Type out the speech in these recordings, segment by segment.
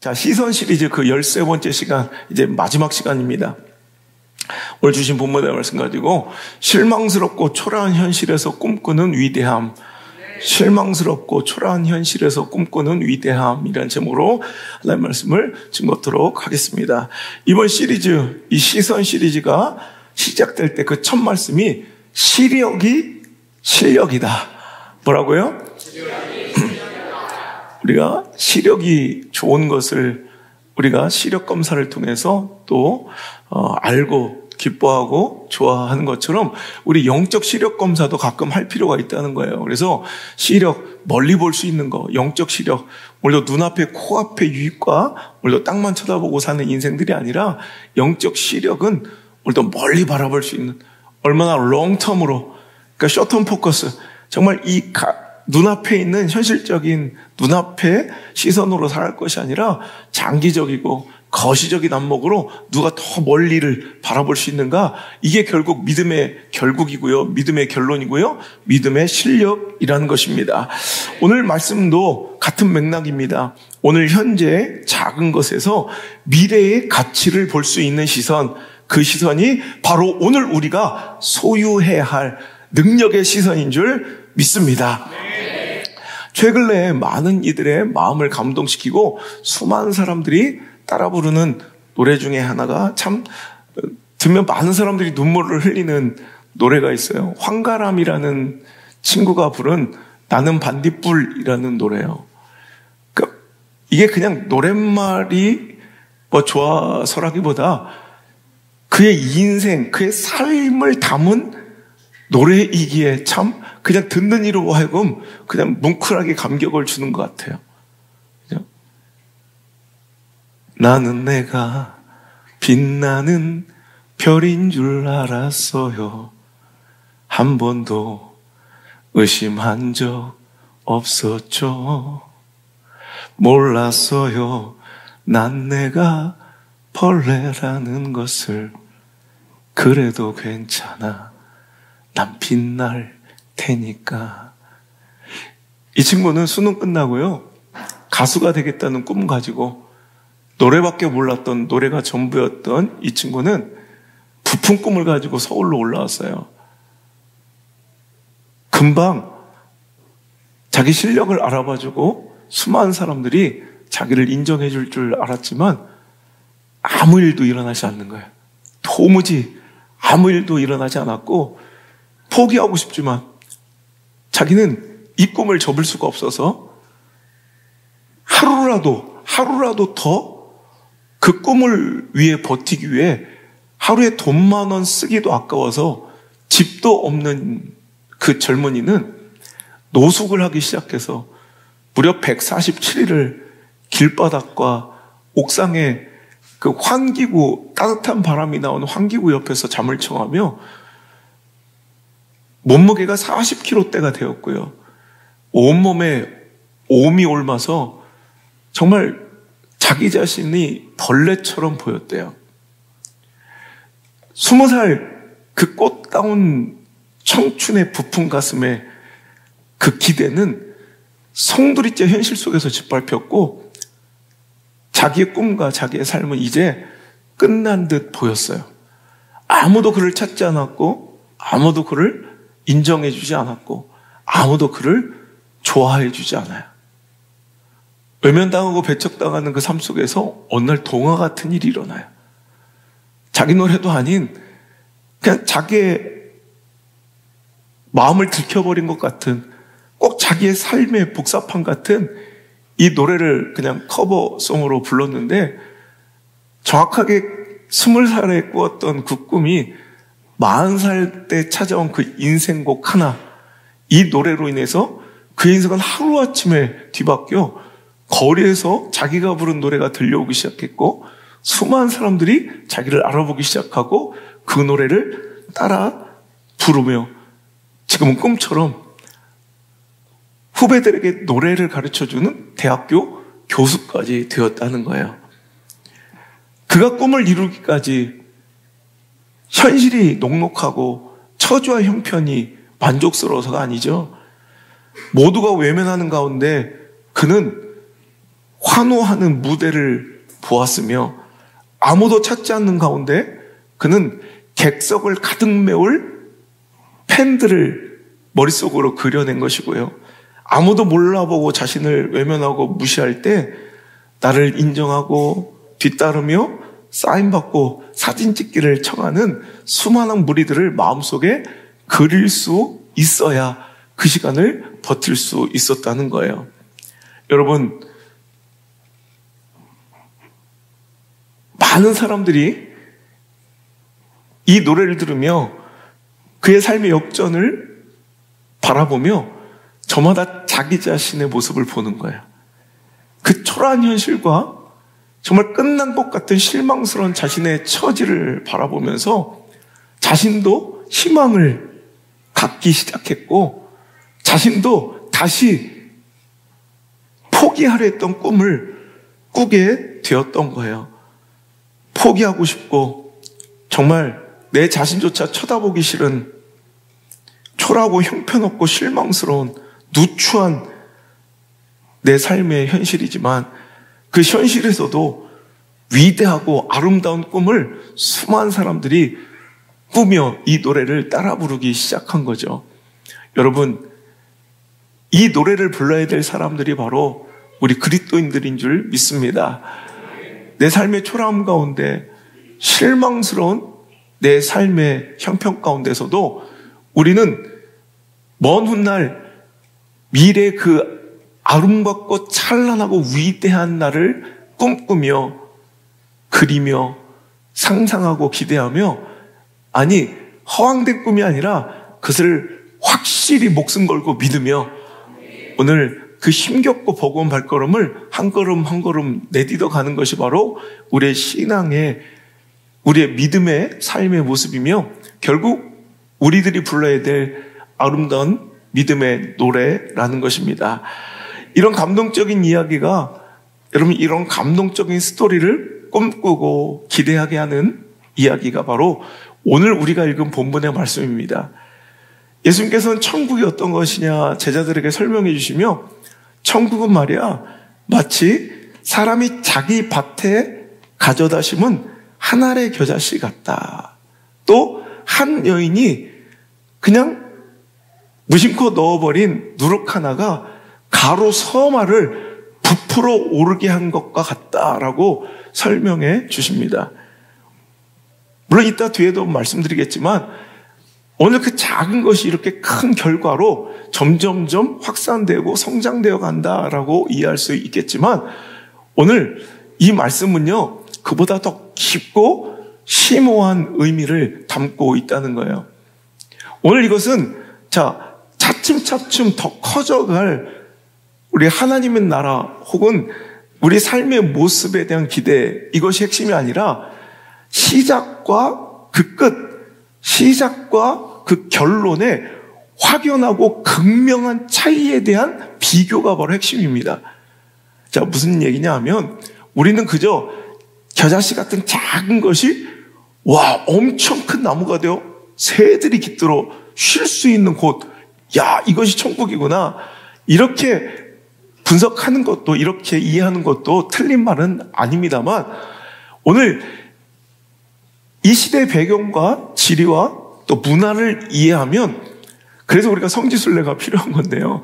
자, 시선 시리즈 그 13번째 시간, 이제 마지막 시간입니다. 오늘 주신 본문의 말씀 가지고 실망스럽고 초라한 현실에서 꿈꾸는 위대함, 실망스럽고 초라한 현실에서 꿈꾸는 위대함이라는 제목으로 하나님의 말씀을 증거하도록 하겠습니다. 이번 시리즈, 이 시선 시리즈가 시작될 때 그 첫 말씀이 시력이 실력이다. 뭐라고요? 우리가 시력이 좋은 것을 우리가 시력 검사를 통해서 또 알고 기뻐하고 좋아하는 것처럼 우리 영적 시력 검사도 가끔 할 필요가 있다는 거예요. 그래서 시력, 멀리 볼 수 있는 거, 영적 시력, 오늘도 눈앞에 코앞에 유익과 오늘도 땅만 쳐다보고 사는 인생들이 아니라 영적 시력은 오늘도 멀리 바라볼 수 있는, 얼마나 롱텀으로, 그러니까 숏텀 포커스, 정말 이 눈앞에 있는 현실적인 눈앞에 시선으로 살아갈 것이 아니라 장기적이고 거시적인 안목으로 누가 더 멀리를 바라볼 수 있는가? 이게 결국 믿음의 결국이고요. 믿음의 결론이고요. 믿음의 실력이라는 것입니다. 오늘 말씀도 같은 맥락입니다. 오늘 현재 작은 것에서 미래의 가치를 볼 수 있는 시선, 그 시선이 바로 오늘 우리가 소유해야 할 능력의 시선인 줄 믿습니다. 최근에 많은 이들의 마음을 감동시키고 수많은 사람들이 따라 부르는 노래 중에 하나가 참 들으면 많은 사람들이 눈물을 흘리는 노래가 있어요. 황가람이라는 친구가 부른 나는 반딧불이라는 노래예요. 그러니까 이게 그냥 노랫말이 뭐 좋아서라기보다 그의 인생, 그의 삶을 담은 노래이기에 참 그냥 듣는 이로 하여금 그냥 뭉클하게 감격을 주는 것 같아요. 그죠? 나는 내가 빛나는 별인 줄 알았어요. 한 번도 의심한 적 없었죠. 몰랐어요. 난 내가 벌레라는 것을. 그래도 괜찮아. 난 빛날 테니까. 이 친구는 수능 끝나고요, 가수가 되겠다는 꿈 가지고 노래밖에 몰랐던, 노래가 전부였던 이 친구는 부푼 꿈을 가지고 서울로 올라왔어요. 금방 자기 실력을 알아봐주고 수많은 사람들이 자기를 인정해 줄 줄 알았지만 아무 일도 일어나지 않는 거예요. 도무지 아무 일도 일어나지 않았고 포기하고 싶지만 자기는 이 꿈을 접을 수가 없어서 하루라도 더 그 꿈을 위해 버티기 위해 하루에 돈 10,000원 쓰기도 아까워서 집도 없는 그 젊은이는 노숙을 하기 시작해서 무려 147일을 길바닥과 옥상에 그 환기구, 따뜻한 바람이 나오는 환기구 옆에서 잠을 청하며 몸무게가 40kg대가 되었고요. 온몸에 오미 옮아서 정말 자기 자신이 벌레처럼 보였대요. 20살 그 꽃다운 청춘의 부푼 가슴에 그 기대는 송두리째 현실 속에서 짓밟혔고 자기의 꿈과 자기의 삶은 이제 끝난 듯 보였어요. 아무도 그를 찾지 않았고 아무도 그를 인정해 주지 않았고 아무도 그를 좋아해 주지 않아요. 외면당하고 배척당하는 그 삶 속에서 어느 날 동화 같은 일이 일어나요. 자기 노래도 아닌 그냥 자기의 마음을 들켜버린 것 같은, 꼭 자기의 삶의 복사판 같은 이 노래를 그냥 커버송으로 불렀는데 정확하게 20살에 꾸었던 그 꿈이 40살 때 찾아온 그 인생곡 하나, 이 노래로 인해서 그 인생은 하루아침에 뒤바뀌어 거리에서 자기가 부른 노래가 들려오기 시작했고 수많은 사람들이 자기를 알아보기 시작하고 그 노래를 따라 부르며 지금은 꿈처럼 후배들에게 노래를 가르쳐주는 대학교 교수까지 되었다는 거예요. 그가 꿈을 이루기까지 현실이 녹록하고 처지와 형편이 만족스러워서가 아니죠. 모두가 외면하는 가운데 그는 환호하는 무대를 보았으며 아무도 찾지 않는 가운데 그는 객석을 가득 메울 팬들을 머릿속으로 그려낸 것이고요. 아무도 몰라보고 자신을 외면하고 무시할 때 나를 인정하고 뒤따르며 사인받고 사진 찍기를 청하는 수많은 무리들을 마음속에 그릴 수 있어야 그 시간을 버틸 수 있었다는 거예요. 여러분, 많은 사람들이 이 노래를 들으며 그의 삶의 역전을 바라보며 저마다 자기 자신의 모습을 보는 거예요. 그 초라한 현실과 정말 끝난 것 같은 실망스러운 자신의 처지를 바라보면서 자신도 희망을 갖기 시작했고 자신도 다시 포기하려 했던 꿈을 꾸게 되었던 거예요. 포기하고 싶고 정말 내 자신조차 쳐다보기 싫은 초라하고 형편없고 실망스러운 누추한 내 삶의 현실이지만 그 현실에서도 위대하고 아름다운 꿈을 수많은 사람들이 꾸며 이 노래를 따라 부르기 시작한 거죠. 여러분, 이 노래를 불러야 될 사람들이 바로 우리 그리스도인들인 줄 믿습니다. 내 삶의 초라함 가운데 실망스러운 내 삶의 형편 가운데서도 우리는 먼 훗날 미래의 그 아름답고 찬란하고 위대한 날을 꿈꾸며 그리며 상상하고 기대하며 아니 허황된 꿈이 아니라 그것을 확실히 목숨 걸고 믿으며 오늘 그 힘겹고 버거운 발걸음을 한 걸음 한 걸음 내딛어 가는 것이 바로 우리의 신앙의 우리의 믿음의 삶의 모습이며 결국 우리들이 불러야 될 아름다운 믿음의 노래라는 것입니다. 이런 감동적인 이야기가 여러분 이런 감동적인 스토리를 꿈꾸고 기대하게 하는 이야기가 바로 오늘 우리가 읽은 본문의 말씀입니다. 예수님께서는 천국이 어떤 것이냐 제자들에게 설명해 주시며 천국은 말이야 마치 사람이 자기 밭에 가져다 심은 한 알의 겨자씨 같다. 또 한 여인이 그냥 무심코 넣어버린 누룩 하나가 가로 서마를 부풀어 오르게 한 것과 같다라고 설명해 주십니다. 물론 이따 뒤에도 말씀드리겠지만 오늘 그 작은 것이 이렇게 큰 결과로 점점점 확산되고 성장되어 간다라고 이해할 수 있겠지만 오늘 이 말씀은요 그보다 더 깊고 심오한 의미를 담고 있다는 거예요. 오늘 이것은 차츰차츰 더 커져갈 우리 하나님의 나라 혹은 우리 삶의 모습에 대한 기대 이것이 핵심이 아니라 시작과 그 끝, 시작과 그 결론의 확연하고 극명한 차이에 대한 비교가 바로 핵심입니다. 자, 무슨 얘기냐 하면 우리는 그저 겨자씨 같은 작은 것이 와 엄청 큰 나무가 되어 새들이 깃들어 쉴 수 있는 곳, 야 이것이 천국이구나 이렇게 분석하는 것도 이렇게 이해하는 것도 틀린 말은 아닙니다만 오늘 이 시대의 배경과 지리와 또 문화를 이해하면 그래서 우리가 성지순례가 필요한 건데요.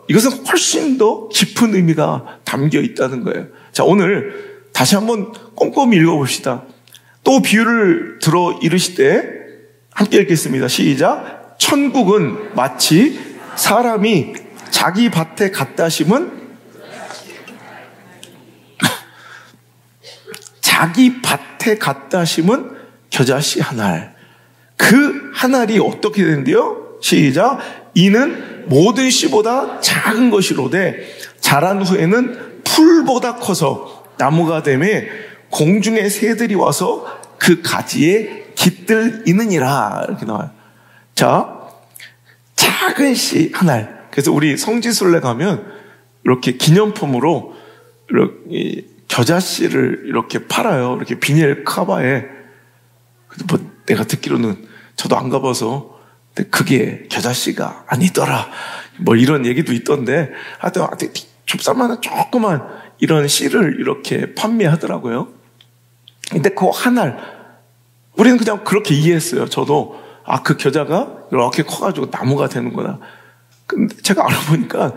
이것은 훨씬 더 깊은 의미가 담겨 있다는 거예요. 자, 오늘 다시 한번 꼼꼼히 읽어봅시다. 또 비유를 들어 이르시되 함께 읽겠습니다. 시작. 천국은 마치 사람이 자기 밭에 갖다 심은 자기 밭에 갖다 심은 겨자씨 한 알. 그 한 알이 어떻게 되는데요? 시작. 이는 모든 씨보다 작은 것이로되 자란 후에는 풀보다 커서 나무가 되매 공중의 새들이 와서 그 가지에 깃들이느니라. 이렇게 나와요. 자, 작은 씨 한 알. 그래서 우리 성지순례 가면 이렇게 기념품으로 이렇게 겨자씨를 이렇게 팔아요. 이렇게 비닐 카바에. 뭐 내가 듣기로는 저도 안 가봐서 근데 그게 겨자씨가 아니더라. 뭐 이런 얘기도 있던데 하여튼 좁쌀만한 조그만 이런 씨를 이렇게 판매하더라고요. 근데 그 한 알, 우리는 그냥 그렇게 이해했어요. 저도, 그 겨자가 이렇게 커가지고 나무가 되는구나. 근데 제가 알아보니까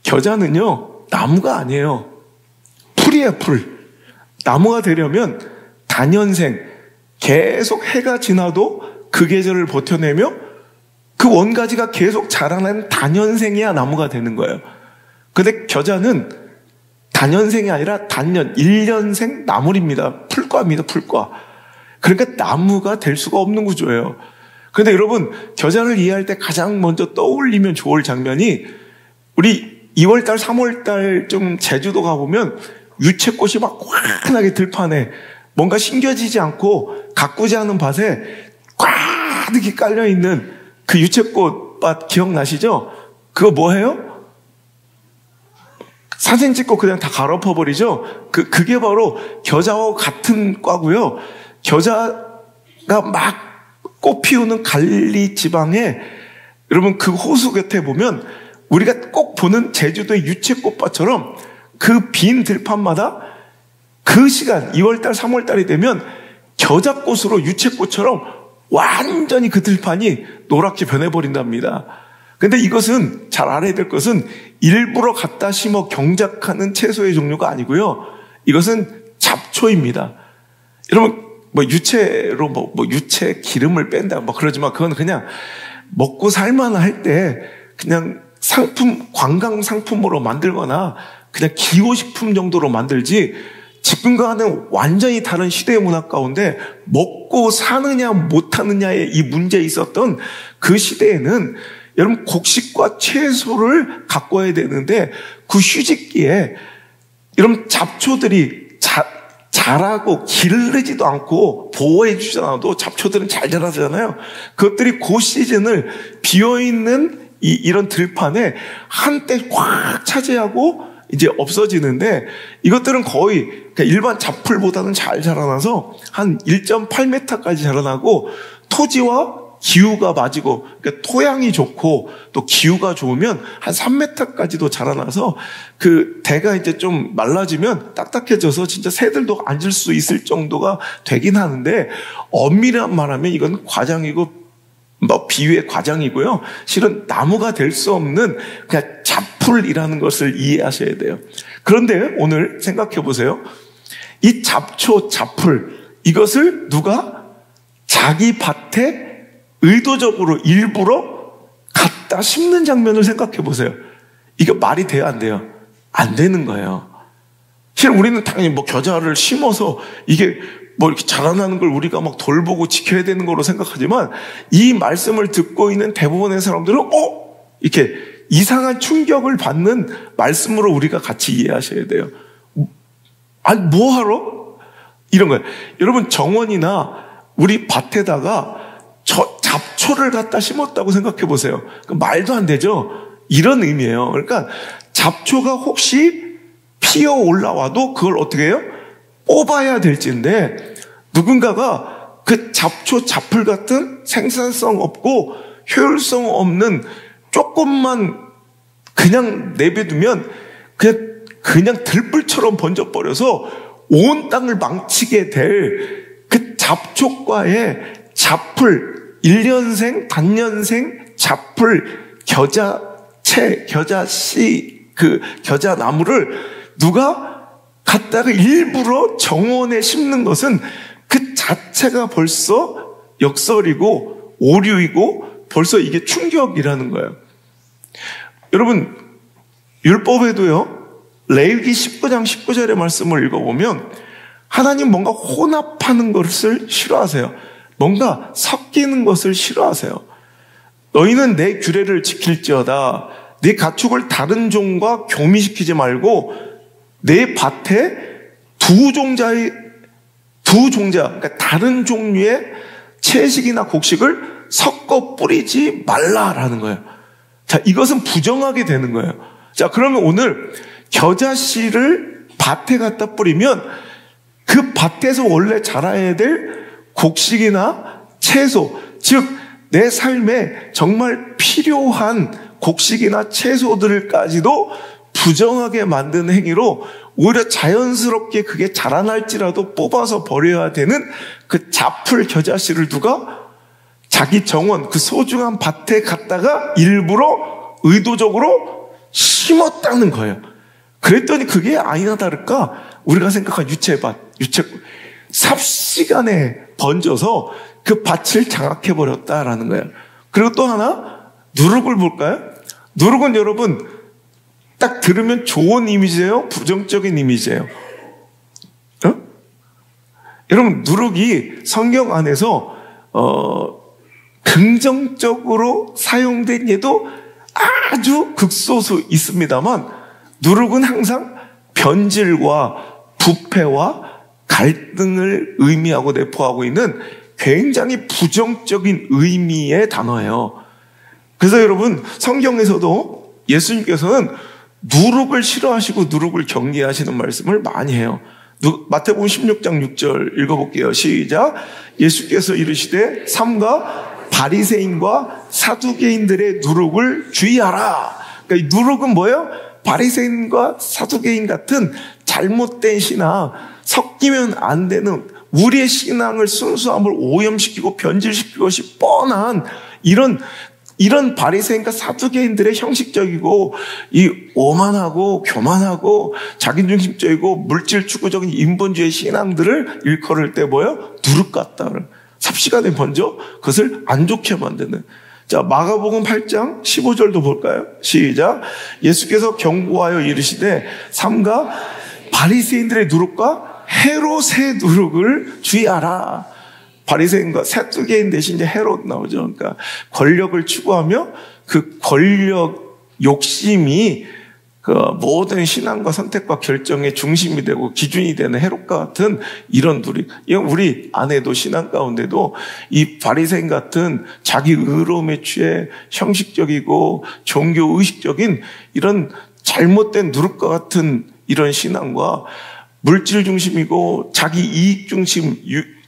겨자는요, 나무가 아니에요. 풀이에요, 풀. 나무가 되려면 단연생, 계속 해가 지나도 그 계절을 버텨내며 그 원가지가 계속 자라나는 단연생이야 나무가 되는 거예요. 근데 겨자는 단연생이 아니라 단연, 1년생 나물입니다. 풀과입니다, 풀과. 그러니까 나무가 될 수가 없는 구조예요. 그런데 여러분, 겨자를 이해할 때 가장 먼저 떠올리면 좋을 장면이 우리 2월달, 3월달 좀 제주도 가보면 유채꽃이 막 환하게 들판에 뭔가 신겨지지 않고 가꾸지 않은 밭에 꽉 깔려있는 그 유채꽃밭 기억나시죠? 그거 뭐예요? 사진 찍고 그냥 다 갈아엎어버리죠? 그게 바로 겨자와 같은 과고요. 겨자가 막 꽃 피우는 갈리 지방에 여러분 그 호수 곁에 보면 우리가 꼭 보는 제주도의 유채꽃밭처럼 그 빈 들판마다 그 시간 2월달 3월달이 되면 겨자꽃으로 유채꽃처럼 완전히 그 들판이 노랗게 변해버린답니다. 근데 이것은 잘 알아야 될 것은 일부러 갖다 심어 경작하는 채소의 종류가 아니고요. 이것은 잡초입니다. 여러분 유채로 유채 기름을 뺀다 그러지만 그건 그냥 먹고 살만할 때 그냥 상품, 관광 상품으로 만들거나 그냥 기호식품 정도로 만들지 지금과는 완전히 다른 시대의 문화 가운데 먹고 사느냐 못하느냐의 이 문제에 있었던 그 시대에는 여러분 곡식과 채소를 가꿔야 되는데 그 휴직기에 여러분 잡초들이 자라고 기르지도 않고 보호해 주지 않아도 잡초들은 잘 자라잖아요. 그것들이 그 시즌을 비어있는 이런 들판에 한때 확 차지하고 이제 없어지는데 이것들은 거의 일반 잡풀보다는 잘 자라나서 한 1.8m까지 자라나고 토지와 기후가 맞고 그러니까 토양이 좋고 또 기후가 좋으면 한 3m까지도 자라나서 그 대가 이제 좀 말라지면 딱딱해져서 진짜 새들도 앉을 수 있을 정도가 되긴 하는데 엄밀한 말하면 이건 과장이고 비유의 과장이고요. 실은 나무가 될 수 없는 그냥 잡풀이라는 것을 이해하셔야 돼요. 그런데 오늘 생각해 보세요. 이 잡초, 잡풀 이것을 누가 자기 밭에 의도적으로 일부러 갖다 심는 장면을 생각해 보세요. 이게 말이 돼요, 안 돼요? 안 되는 거예요. 실은 우리는 당연히 겨자를 심어서 이게 이렇게 자라나는 걸 우리가 막 돌보고 지켜야 되는 거로 생각하지만 이 말씀을 듣고 있는 대부분의 사람들은 이렇게 이상한 충격을 받는 말씀으로 우리가 같이 이해하셔야 돼요. 아니 뭐하러? 이런 거예요. 여러분 정원이나 우리 밭에다가 잡초를 갖다 심었다고 생각해 보세요. 말도 안 되죠? 이런 의미예요. 그러니까 잡초가 혹시 피어 올라와도 그걸 어떻게 해요? 뽑아야 될지인데 누군가가 그 잡초, 잡풀 같은 생산성 없고 효율성 없는 조금만 그냥 내버두면 그냥 들불처럼 번져버려서 온 땅을 망치게 될 그 잡초과의 잡풀, 1년생, 단년생, 잡풀, 겨자채, 겨자씨, 그 겨자나무를 누가 갖다가 일부러 정원에 심는 것은 그 자체가 벌써 역설이고 오류이고 벌써 이게 충격이라는 거예요. 여러분 율법에도요 레위기 19장 19절의 말씀을 읽어보면 하나님 뭔가 혼합하는 것을 싫어하세요. 뭔가 섞이는 것을 싫어하세요. 너희는 내 규례를 지킬지어다. 네 가축을 다른 종과 교미시키지 말고 내 밭에 두 종자, 그러니까 다른 종류의 채식이나 곡식을 섞어 뿌리지 말라라는 거예요. 자, 이것은 부정하게 되는 거예요. 자, 그러면 오늘 겨자씨를 밭에 갖다 뿌리면 그 밭에서 원래 자라야 될 곡식이나 채소, 즉 내 삶에 정말 필요한 곡식이나 채소들까지도 부정하게 만드는 행위로 오히려 자연스럽게 그게 자라날지라도 뽑아서 버려야 되는 그 잡풀 겨자씨를 누가 자기 정원, 그 소중한 밭에 갖다가 일부러 의도적으로 심었다는 거예요. 그랬더니 그게 아니나 다를까 우리가 생각한 유채밭, 삽시간에 번져서 그 밭을 장악해버렸다라는 거예요. 그리고 또 하나, 누룩을 볼까요? 누룩은 여러분 딱 들으면 좋은 이미지예요? 부정적인 이미지예요? 여러분, 누룩이 성경 안에서 긍정적으로 사용된 예도 아주 극소수 있습니다만, 누룩은 항상 변질과 부패와 갈등을 의미하고 내포하고 있는 굉장히 부정적인 의미의 단어예요. 그래서 여러분, 성경에서도 예수님께서는 누룩을 싫어하시고 누룩을 경계하시는 말씀을 많이 해요. 마태복음 16장 6절 읽어볼게요. 시작. 예수께서 이르시되 삼가 바리새인과 사두개인들의 누룩을 주의하라. 그러니까 이 누룩은 뭐예요? 바리새인과 사두개인 같은 잘못된 신앙, 섞이면 안 되는 우리의 신앙을 순수함을 오염시키고 변질시킬 것이 뻔한 이런 바리새인과 사두개인들의 형식적이고 이 오만하고 교만하고 자기중심적이고 물질 추구적인 인본주의 신앙들을 일컬을 때 뭐예요? 누룩 같다. 삽시간에 번져 그것을 안 좋게 만드는. 자, 마가복음 8장 15절도 볼까요? 시작. 예수께서 경고하여 이르시되 삼가 바리새인들의 누룩과 헤롯의 누룩을 주의하라. 바리새인과 사두개인 대신 이제 헤롯 나오죠. 그러니까 권력을 추구하며 그 권력 욕심이 그 모든 신앙과 선택과 결정의 중심이 되고 기준이 되는 헤롯과 같은 이런 누리. 이건 우리 안에도 신앙 가운데도 이 바리새인 같은 자기 의로움에 취해 형식적이고 종교 의식적인 이런 잘못된 누룩과 같은 이런 신앙과 물질 중심이고 자기 이익 중심,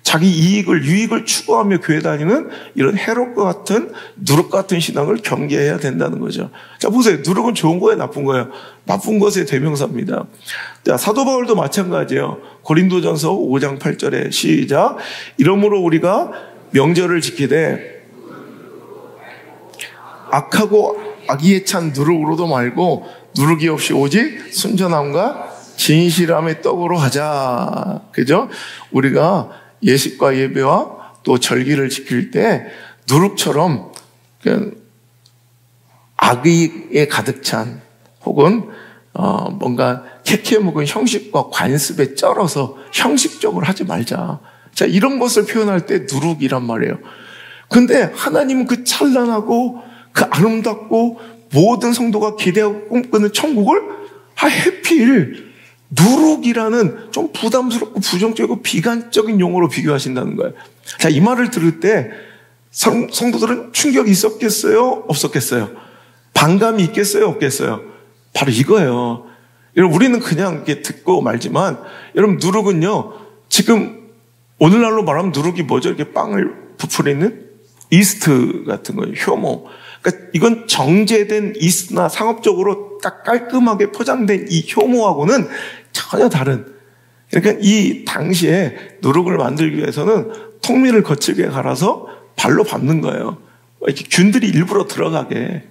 자기 유익을 추구하며 교회 다니는 이런 헤롯과 같은 누룩 같은 신앙을 경계해야 된다는 거죠. 자, 보세요. 누룩은 좋은 거예요, 나쁜 거예요? 나쁜 것의 대명사입니다. 자, 사도 바울도 마찬가지예요. 고린도전서 5장 8절에 시작. 이러므로 우리가 명절을 지키되 악하고 악의에 찬 누룩으로도 말고 누룩이 없이 오직 순전함과 진실함의 떡으로 하자. 그죠? 우리가 예식과 예배와 또 절기를 지킬 때 누룩처럼 악의에 가득 찬 혹은 뭔가 캐캐 묵은 형식과 관습에 쩔어서 형식적으로 하지 말자. 자, 이런 것을 표현할 때 누룩이란 말이에요. 근데 하나님은 그 찬란하고 그 아름답고 모든 성도가 기대하고 꿈꾸는 천국을 하필 누룩이라는 좀 부담스럽고 부정적이고 비관적인 용어로 비교하신다는 거예요. 자, 이 말을 들을 때 성도들은 충격이 있었겠어요? 없었겠어요? 반감이 있겠어요? 없겠어요? 바로 이거예요. 여러분, 우리는 그냥 이렇게 듣고 말지만, 여러분, 누룩은요, 지금 오늘날로 말하면 누룩이 뭐죠? 이렇게 빵을 부풀리는 이스트 같은 거예요. 효모. 그러니까 이건 정제된 이스트나 상업적으로 딱 깔끔하게 포장된 이 효모하고는 전혀 다른. 그러니까 이 당시에 누룩을 만들기 위해서는 통밀을 거칠게 갈아서 발로 밟는 거예요. 이렇게 균들이 일부러 들어가게.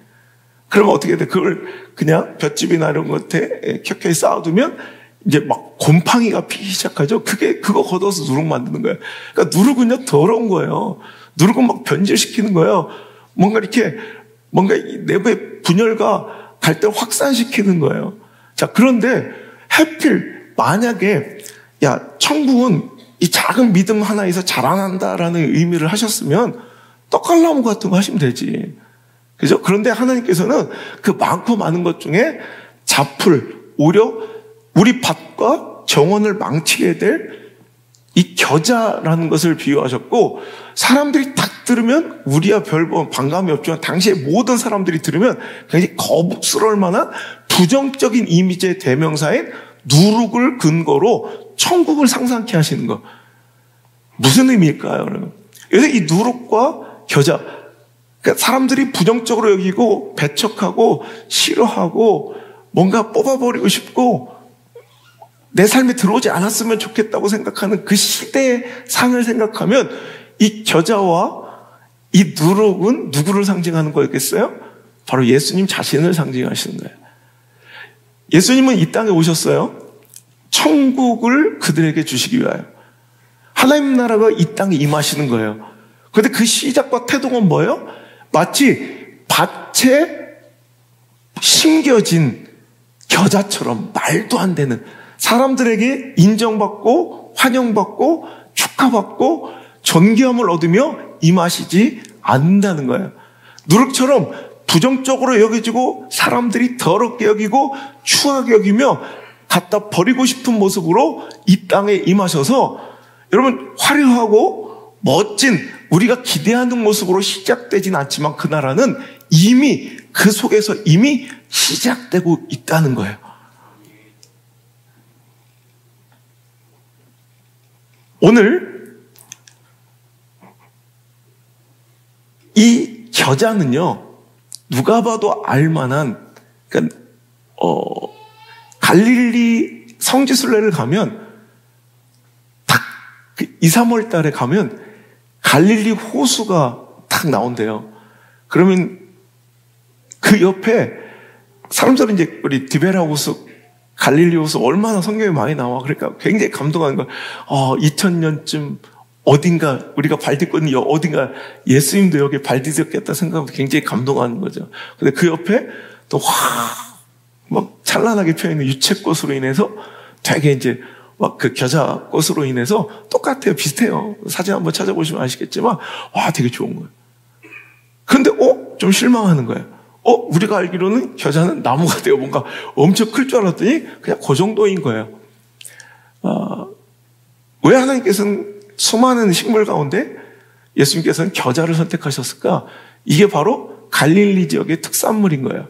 그러면 어떻게 돼? 그걸 그냥 볏짚이나 이런 것에 켜켜이 쌓아두면 이제 막 곰팡이가 피기 시작하죠. 그거 걷어서 누룩 만드는 거예요. 그러니까 누룩은요, 더러운 거예요. 누룩은 막 변질시키는 거예요. 뭔가 내부의 분열과 갈등을 확산시키는 거예요. 자, 그런데 하필 만약에 천국은 이 작은 믿음 하나에서 자라난다라는 의미를 하셨으면 떡갈나무 같은 거 하시면 되지. 그죠? 그런데 하나님께서는 그 많고 많은 것 중에 잡풀, 오히려 우리 밭과 정원을 망치게 될 이 겨자라는 것을 비유하셨고, 사람들이 딱 들으면 우리야 별 반감이 없지만 당시에 모든 사람들이 들으면 굉장히 거북스러울 만한 부정적인 이미지의 대명사인 누룩을 근거로 천국을 상상케 하시는 거. 무슨 의미일까요? 그래서 이 누룩과 겨자, 그러니까 사람들이 부정적으로 여기고 배척하고 싫어하고 뭔가 뽑아버리고 싶고 내 삶에 들어오지 않았으면 좋겠다고 생각하는 그 시대의 상을 생각하면 이 겨자와 이 누룩은 누구를 상징하는 거였겠어요? 바로 예수님 자신을 상징하시는 거예요. 예수님은 이 땅에 오셨어요. 천국을 그들에게 주시기 위하여. 하나님 나라가 이 땅에 임하시는 거예요. 그런데 그 시작과 태도가 뭐예요? 마치 밭에 심겨진 겨자처럼 말도 안 되는, 사람들에게 인정받고 환영받고 축하받고 존귀함을 얻으며 임하시지 않는다는 거예요. 누룩처럼 부정적으로 여겨지고 사람들이 더럽게 여기고 추하게 여기며 갖다 버리고 싶은 모습으로 이 땅에 임하셔서 여러분 화려하고 멋진 우리가 기대하는 모습으로 시작되진 않지만 그 나라는 이미 그 속에서 이미 시작되고 있다는 거예요. 오늘 이 겨자는요, 누가 봐도 알만한, 그러니까 갈릴리 성지순례를 가면 딱 2, 3월 달에 가면 갈릴리 호수가 딱 나온대요. 그러면 그 옆에 사람들은 이제 우리 디베라 호수, 갈릴리 호수 얼마나 성경에 많이 나와. 그러니까 굉장히 감동하는 거야. 2000년쯤 어딘가 우리가 발 딛거든요. 어딘가 예수님도 여기 발 디뎠겠다 생각하면 굉장히 감동하는 거죠. 근데 그 옆에 또 막 찬란하게 펴있는 유채꽃으로 인해서 되게 이제 막 그 겨자꽃으로 인해서 똑같아요. 비슷해요. 사진 한번 찾아보시면 아시겠지만 와 되게 좋은 거예요. 근데 좀 실망하는 거예요. 우리가 알기로는 겨자는 나무가 돼요. 뭔가 엄청 클 줄 알았더니 그냥 그 정도인 거예요. 왜 하나님께서는 수많은 식물 가운데 예수님께서는 겨자를 선택하셨을까? 이게 바로 갈릴리 지역의 특산물인 거예요.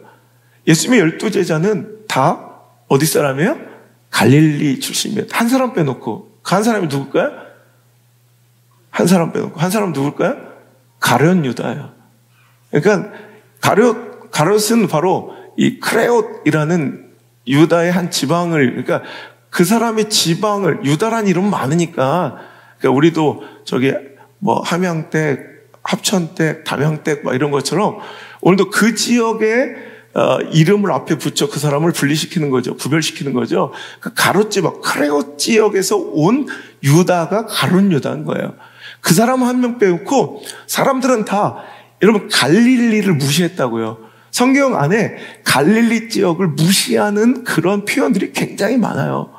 예수님의 12제자는 다 어디 사람이에요? 갈릴리 출신이에요. 한 사람 빼놓고. 그 한 사람이 누굴까요? 한 사람 빼놓고. 한 사람 누굴까요? 가룟 유다예요. 그러니까 가룟은 바로 이 크레옷이라는 유다의 한 지방을, 그러니까 그 사람의 지방을, 유다란 이름 많으니까, 그러니까 우리도 저기 뭐 함양댁, 합천댁, 담양댁 막 이런 것처럼 오늘도 그 지역의 이름을 앞에 붙여 그 사람을 분리시키는 거죠. 구별시키는 거죠. 그 가롯 지방, 크레옷 지역에서 온 유다가 가룟 유다인 거예요. 그 사람 한 명 빼놓고 사람들은 다 여러분 갈릴리를 무시했다고요. 성경 안에 갈릴리 지역을 무시하는 그런 표현들이 굉장히 많아요.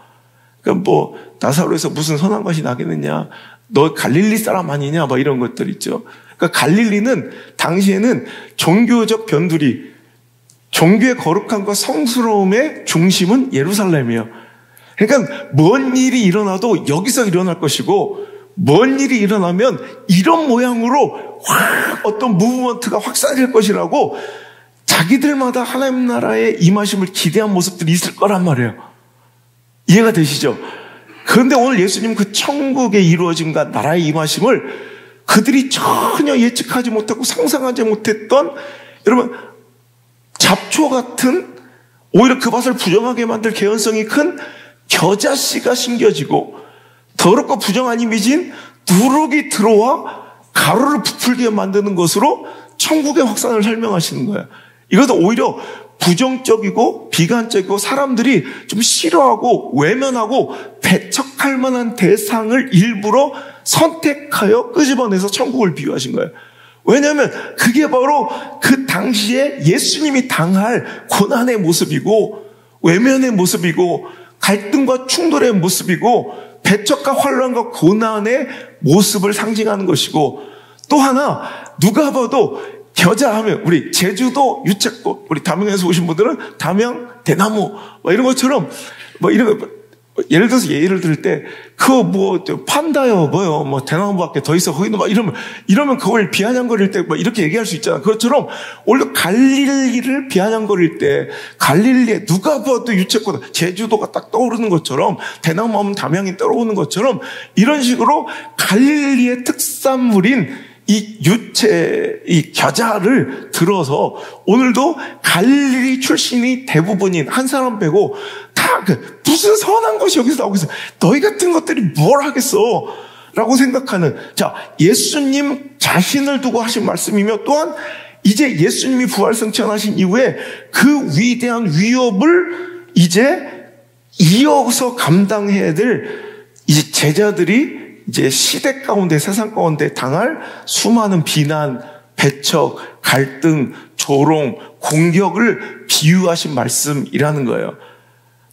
그러니까 뭐 나사로에서 무슨 선한 것이 나겠느냐, 너 갈릴리 사람 아니냐, 뭐 이런 것들 있죠. 그러니까 갈릴리는 당시에는 종교적 변두리, 종교의 거룩함과 성스러움의 중심은 예루살렘이에요. 그러니까 뭔 일이 일어나도 여기서 일어날 것이고, 뭔 일이 일어나면 이런 모양으로 확 어떤 무브먼트가 확산될 것이라고 자기들마다 하나님 나라의 임하심을 기대한 모습들이 있을 거란 말이에요. 이해가 되시죠? 그런데 오늘 예수님 그 천국의 이루어짐과 나라의 임하심을 그들이 전혀 예측하지 못하고 상상하지 못했던, 여러분 잡초 같은, 오히려 그 밭을 부정하게 만들 개연성이 큰 겨자씨가 심겨지고 더럽고 부정한 이미지인 누룩이 들어와 가루를 부풀게 만드는 것으로 천국의 확산을 설명하시는 거예요. 이것도 오히려 부정적이고 비관적이고 사람들이 좀 싫어하고 외면하고 배척할 만한 대상을 일부러 선택하여 끄집어내서 천국을 비유하신 거예요. 왜냐하면 그게 바로 그 당시에 예수님이 당할 고난의 모습이고 외면의 모습이고 갈등과 충돌의 모습이고 배척과 환란과 고난의 모습을 상징하는 것이고, 또 하나 누가 봐도 겨자하면 우리 제주도 유채꽃, 우리 담양에서 오신 분들은 담양 대나무 뭐 이런 것처럼 뭐 이런 거, 예를 들어서 예를 들 때 그거 뭐 판다요 뭐요 뭐 대나무밖에 더 있어 거기는 막 이러면 그걸 비아냥거릴 때 뭐 이렇게 얘기할 수 있잖아. 그것처럼 원래 갈릴리를 비아냥거릴 때 갈릴리에 누가 봐도 유채꽃, 제주도가 딱 떠오르는 것처럼, 대나무 하면 담양이 떠오르는 것처럼, 이런 식으로 갈릴리의 특산물인 이 유체, 이 겨자를 들어서 오늘도 갈릴리 출신이 대부분인 한 사람 빼고 다 무슨 선한 것이 여기서 나오고 있어. 너희 같은 것들이 뭘 하겠어? 라고 생각하는, 자, 예수님 자신을 두고 하신 말씀이며 또한 이제 예수님이 부활승천하신 이후에 그 위대한 위협을 이제 이어서 감당해야 될 이제 제자들이 이제 시대 가운데, 세상 가운데 당할 수많은 비난, 배척, 갈등, 조롱, 공격을 비유하신 말씀이라는 거예요.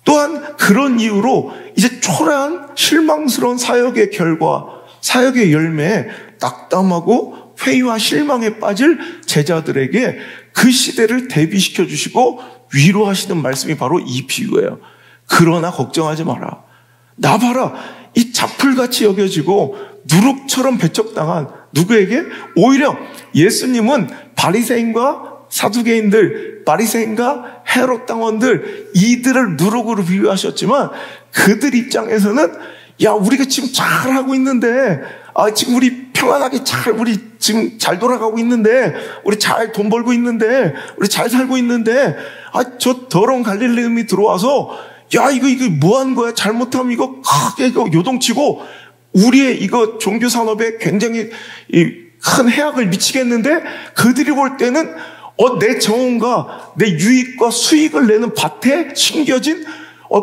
또한 그런 이유로 이제 초라한 실망스러운 사역의 결과, 사역의 열매에 낙담하고 회의와 실망에 빠질 제자들에게 그 시대를 대비시켜 주시고 위로하시는 말씀이 바로 이 비유예요. 그러나 걱정하지 마라. 나 봐라. 이 잡풀같이 여겨지고 누룩처럼 배척당한 누구에게? 오히려 예수님은 바리새인과 사두개인들, 바리새인과 헤롯 당원들, 이들을 누룩으로 비유하셨지만 그들 입장에서는 야, 우리가 지금 잘하고 있는데, 지금 우리 평안하게 우리 지금 잘 돌아가고 있는데, 우리 잘 돈 벌고 있는데, 우리 잘 살고 있는데, 저 더러운 갈릴리인이 들어와서 야, 이거 뭐 하는 거야? 잘못하면 이거 크게 요동치고 우리의 이거 종교 산업에 굉장히 큰 해악을 미치겠는데, 그들이 볼 때는 내 정원과 내 유익과 수익을 내는 밭에 심겨진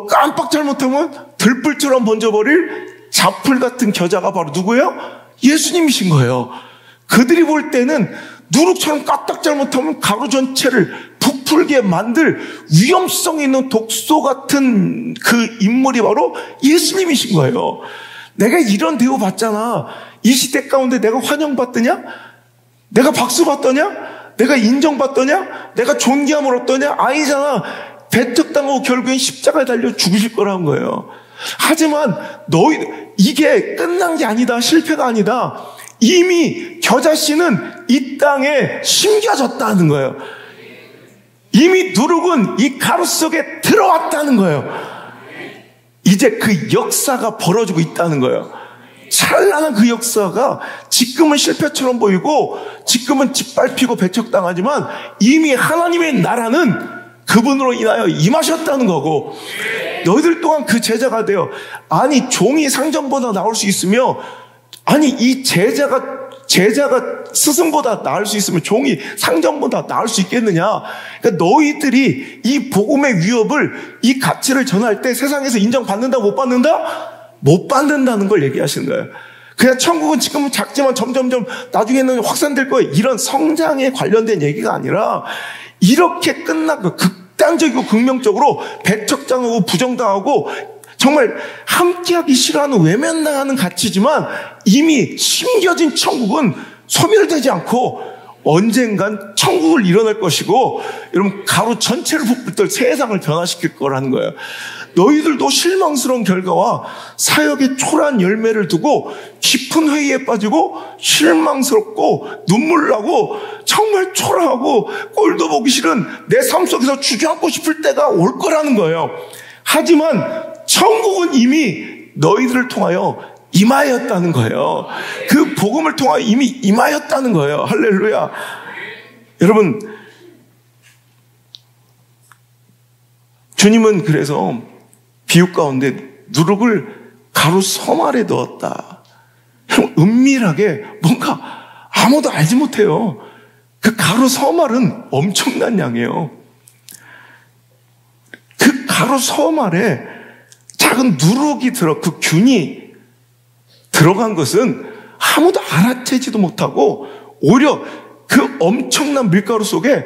깜빡 잘못하면 들불처럼 번져버릴 잡풀 같은 겨자가 바로 누구예요? 예수님이신 거예요. 그들이 볼 때는 누룩처럼 까딱 잘못하면 가루 전체를 부풀게 만들 위험성 있는 독소 같은 그 인물이 바로 예수님이신 거예요. 내가 이런 대우 받잖아. 이 시대 가운데 내가 환영받더냐? 내가 박수 받더냐? 내가 인정받더냐? 내가 존귀함을 얻더냐? 아니잖아. 배척당하고 결국엔 십자가에 달려 죽으실 거라는 거예요. 하지만 이게 끝난 게 아니다. 실패가 아니다. 이미 겨자씨는 이 땅에 심겨졌다는 거예요. 이미 누룩은 이 가루 속에 들어왔다는 거예요. 이제 그 역사가 벌어지고 있다는 거예요. 찬란한 그 역사가 지금은 실패처럼 보이고 지금은 짓밟히고 배척당하지만 이미 하나님의 나라는 그분으로 인하여 임하셨다는 거고, 너희들 또한 그 제자가 되어, 아니 종이 상전보다 나을 수 있으며, 아니 이 제자가 스승보다 나을 수 있으면 종이 상전보다 나을 수 있겠느냐. 그러니까 너희들이 이 복음의 위협을, 이 가치를 전할 때 세상에서 인정받는다 못 받는다? 못 받는다는 걸 얘기하시는 거예요. 그냥 천국은 지금은 작지만 점점점 나중에는 확산될 거예요. 이런 성장에 관련된 얘기가 아니라 이렇게 끝나고 극단적이고 극명적으로 배척당하고 부정당하고 정말 함께하기 싫어하는 외면당하는 가치지만 이미 심겨진 천국은 소멸되지 않고 언젠간 천국을 일어날 것이고, 여러분 가루 전체를 부풀 세상을 변화시킬 거라는 거예요. 너희들도 실망스러운 결과와 사역의 초라한 열매를 두고 깊은 회의에 빠지고 실망스럽고 눈물 나고 정말 초라하고 꼴도 보기 싫은 내 삶 속에서 주저앉고 싶을 때가 올 거라는 거예요. 하지만 천국은 이미 너희들을 통하여 임하였다는 거예요. 그 복음을 통하여 이미 임하였다는 거예요. 할렐루야. 여러분, 주님은 그래서 비유 가운데 누룩을 가루 섬 아래 넣었다. 은밀하게 뭔가 아무도 알지 못해요. 그 가루 섬알은 엄청난 양이에요. 그 가루 섬알에 작은 누룩이 그 균이 들어간 것은 아무도 알아채지도 못하고 오히려 그 엄청난 밀가루 속에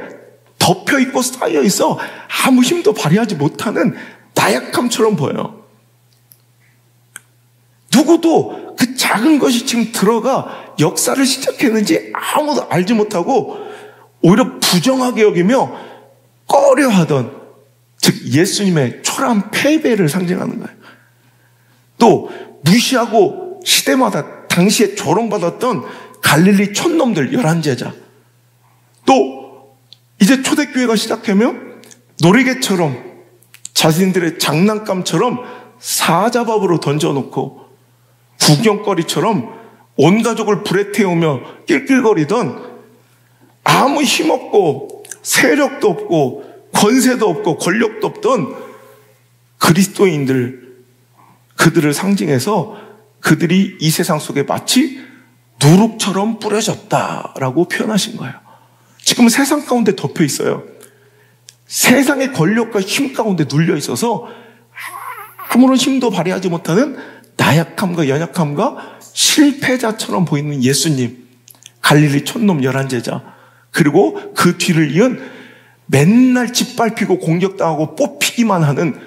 덮여있고 쌓여있어 아무 힘도 발휘하지 못하는 나약함처럼 보여요. 누구도 그 작은 것이 지금 들어가 역사를 시작했는지 아무도 알지 못하고 오히려 부정하게 여기며 꺼려하던, 즉 예수님의 초라한 패배를 상징하는 거예요. 또 무시하고 시대마다 당시에 조롱받았던 갈릴리 촌놈들 11제자, 또 이제 초대교회가 시작하면 놀이개처럼 자신들의 장난감처럼 사자밥으로 던져놓고 구경거리처럼 온 가족을 불에 태우며 낄낄거리던 아무 힘없고 세력도 없고 권세도 없고 권력도 없던 그리스도인들, 그들을 상징해서 그들이 이 세상 속에 마치 누룩처럼 뿌려졌다라고 표현하신 거예요. 지금 세상 가운데 덮여 있어요. 세상의 권력과 힘 가운데 눌려 있어서 아무런 힘도 발휘하지 못하는 나약함과 연약함과 실패자처럼 보이는 예수님, 갈릴리 촌놈 11제자, 그리고 그 뒤를 이은 맨날 짓밟히고 공격당하고 뽑히기만 하는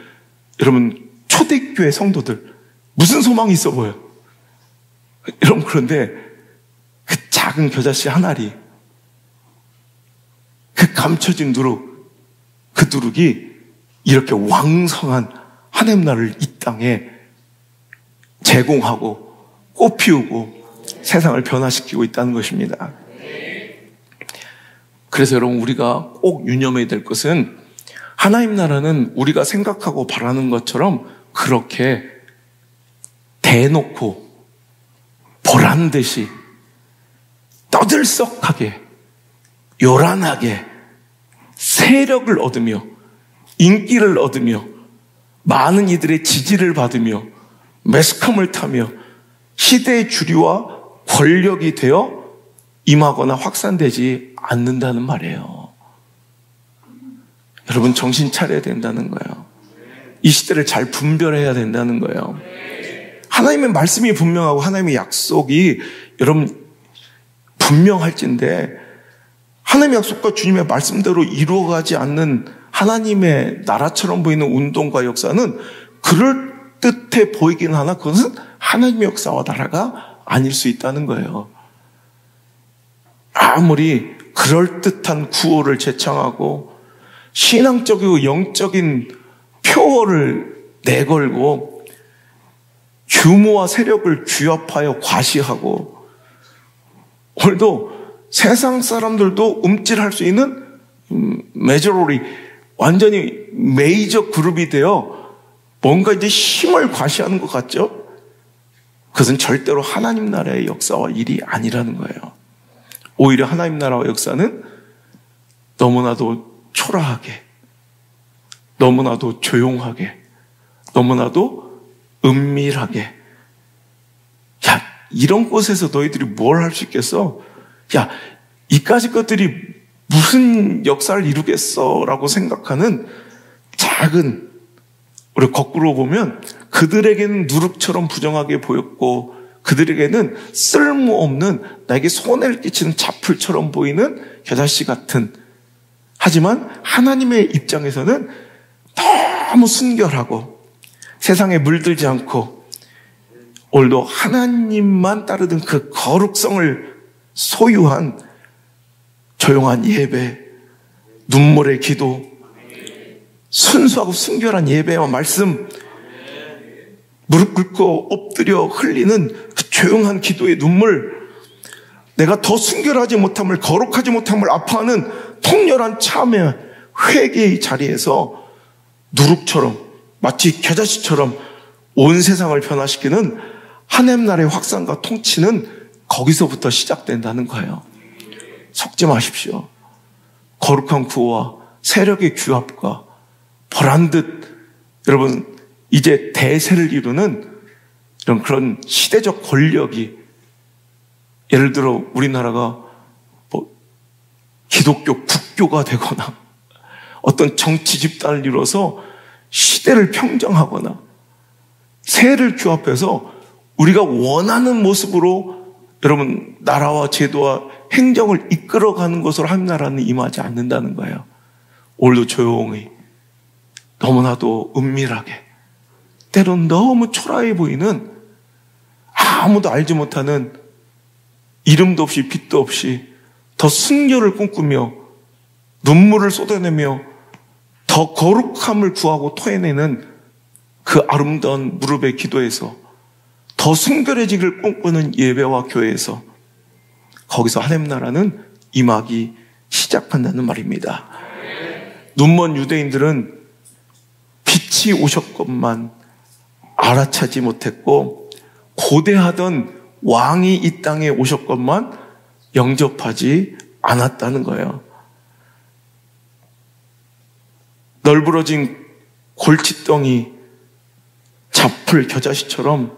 여러분 초대교회 성도들, 무슨 소망이 있어 보여요? 여러분, 그런데 그 작은 겨자씨 한 알이, 그 감춰진 누룩, 그 누룩이 이렇게 왕성한 하나님 나라를 이 땅에 제공하고 꽃피우고 세상을 변화시키고 있다는 것입니다. 그래서 여러분, 우리가 꼭 유념해야 될 것은 하나님 나라는 우리가 생각하고 바라는 것처럼 그렇게 대놓고 보란 듯이 떠들썩하게 요란하게 세력을 얻으며 인기를 얻으며 많은 이들의 지지를 받으며 매스컴을 타며 시대의 주류와 권력이 되어 임하거나 확산되지 않는다는 말이에요. 여러분, 정신 차려야 된다는 거예요. 이 시대를 잘 분별해야 된다는 거예요. 하나님의 말씀이 분명하고 하나님의 약속이 여러분 분명할진데, 하나님의 약속과 주님의 말씀대로 이루어가지 않는 하나님의 나라처럼 보이는 운동과 역사는 그럴듯해 보이긴 하나 그것은 하나님의 역사와 나라가 아닐 수 있다는 거예요. 아무리 그럴듯한 구호를 제창하고 신앙적이고 영적인 표어를 내걸고 규모와 세력을 규합하여 과시하고, 오늘도 세상 사람들도 움찔할 수 있는 메저로리, 완전히 메이저 그룹이 되어 뭔가 이제 힘을 과시하는 것 같죠? 그것은 절대로 하나님 나라의 역사와 일이 아니라는 거예요. 오히려 하나님 나라와 역사는 너무나도 초라하게, 너무나도 조용하게, 너무나도 은밀하게, 야, 이런 곳에서 너희들이 뭘 할 수 있겠어? 야, 이까지 것들이 무슨 역사를 이루겠어? 라고 생각하는 작은, 우리 거꾸로 보면 그들에게는 누룩처럼 부정하게 보였고 그들에게는 쓸모없는, 나에게 손해를 끼치는 잡풀처럼 보이는 겨자씨 같은, 하지만 하나님의 입장에서는 너무 순결하고 세상에 물들지 않고 오늘도 하나님만 따르던 그 거룩성을 소유한 조용한 예배, 눈물의 기도, 순수하고 순결한 예배와 말씀, 무릎 꿇고 엎드려 흘리는 그 조용한 기도의 눈물, 내가 더 순결하지 못함을, 거룩하지 못함을 아파하는 통렬한 참회, 회개의 자리에서 누룩처럼, 마치 겨자씨처럼 온 세상을 변화시키는 하나님 나라의 확산과 통치는 거기서부터 시작된다는 거예요. 속지 마십시오. 거룩한 구호와 세력의 규합과 보란듯 여러분 이제 대세를 이루는 이런 그런 시대적 권력이, 예를 들어 우리나라가 뭐 기독교 국교가 되거나 어떤 정치 집단을 이뤄서 시대를 평정하거나 세를 규합해서 우리가 원하는 모습으로 여러분 나라와 제도와 행정을 이끌어가는 것으로 한 나라는 임하지 않는다는 거예요. 오늘도 조용히, 너무나도 은밀하게, 때론 너무 초라해 보이는, 아무도 알지 못하는, 이름도 없이 빛도 없이 더 순결을 꿈꾸며 눈물을 쏟아내며 더 거룩함을 구하고 토해내는 그 아름다운 무릎의 기도에서, 더 순결해지기를 꿈꾸는 예배와 교회에서, 거기서 하나님 나라는 임하기 시작한다는 말입니다. 눈먼 유대인들은 빛이 오셨건만 알아차지 못했고, 고대하던 왕이 이 땅에 오셨건만 영접하지 않았다는 거예요. 널브러진 골칫덩이 잡풀 겨자씨처럼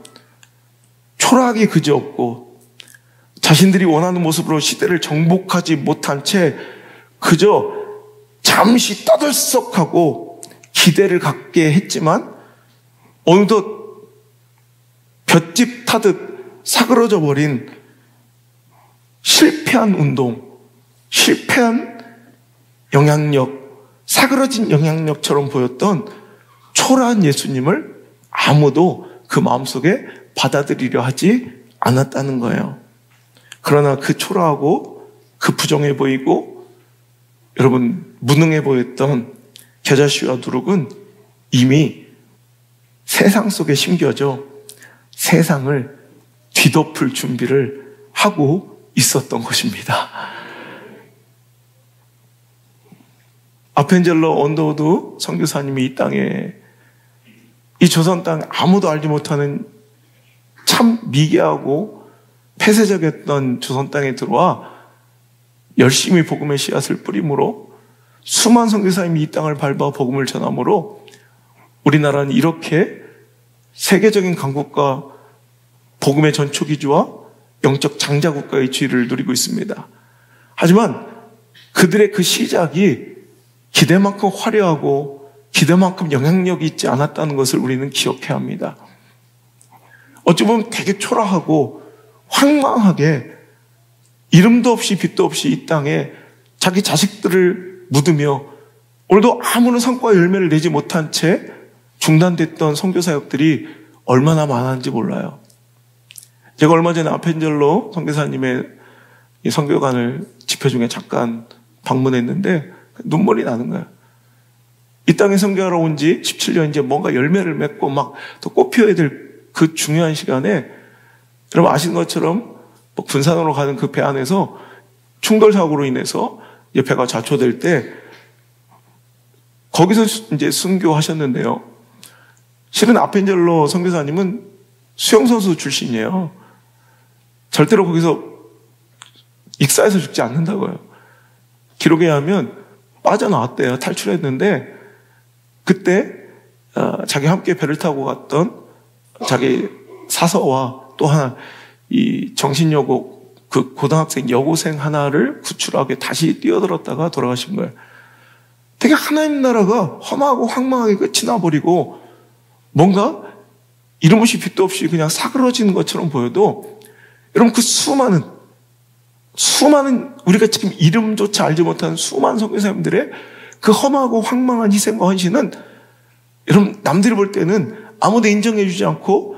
초라하게 그지없고 자신들이 원하는 모습으로 시대를 정복하지 못한 채 그저 잠시 떠들썩하고 기대를 갖게 했지만 어느덧 볏짚 타듯 사그러져 버린 실패한 운동, 실패한 영향력, 사그러진 영향력처럼 보였던 초라한 예수님을 아무도 그 마음속에 받아들이려 하지 않았다는 거예요. 그러나 그 초라하고 그 부정해 보이고 여러분 무능해 보였던 겨자씨와 누룩은 이미 세상 속에 심겨져 세상을 뒤덮을 준비를 하고 있었던 것입니다. 아펜젤러 언더우드 선교사님이 이 땅에, 이 조선 땅 아무도 알지 못하는 참 미개하고 폐쇄적이었던 조선 땅에 들어와 열심히 복음의 씨앗을 뿌림으로 수많은 선교사님이 이 땅을 밟아 복음을 전함으로 우리나라는 이렇게 세계적인 강국과 복음의 전초기지와 영적 장자국가의 지위를 누리고 있습니다. 하지만 그들의 그 시작이 기대만큼 화려하고 기대만큼 영향력이 있지 않았다는 것을 우리는 기억해야 합니다. 어찌 보면 되게 초라하고 황망하게 이름도 없이 빛도 없이 이 땅에 자기 자식들을 묻으며 오늘도 아무런 성과 열매를 내지 못한 채 중단됐던 선교사역들이 얼마나 많았는지 몰라요. 제가 얼마 전에 아펜젤러 선교사님의 선교관을 집회 중에 잠깐 방문했는데 눈물이 나는 거예요. 이 땅에 선교하러 온 지 17년 이제 뭔가 열매를 맺고 막 또 꽃 피워야 될 그 중요한 시간에 여러분 아시는 것처럼 군산으로 가는 그 배 안에서 충돌 사고로 인해서 이제 배가 좌초될 때 거기서 이제 순교하셨는데요. 실은 아펜젤러 선교사님은 수영선수 출신이에요. 절대로 거기서 익사해서 죽지 않는다고요. 기록에 의하면 빠져나왔대요. 탈출했는데 그때 자기 함께 배를 타고 갔던 자기 사서와 또 하나 이 정신여고 그 고등학생 여고생 하나를 구출하게 다시 뛰어들었다가 돌아가신 거예요. 되게 하나님 나라가 험하고 황망하게 끝이 나버리고 뭔가 이름 없이 빛도 없이 그냥 사그러지는 것처럼 보여도 여러분 그 수많은 우리가 지금 이름조차 알지 못하는 수많은 선교사님들의 그 험하고 황망한 희생과 헌신은 여러분 남들이 볼 때는 아무도 인정해 주지 않고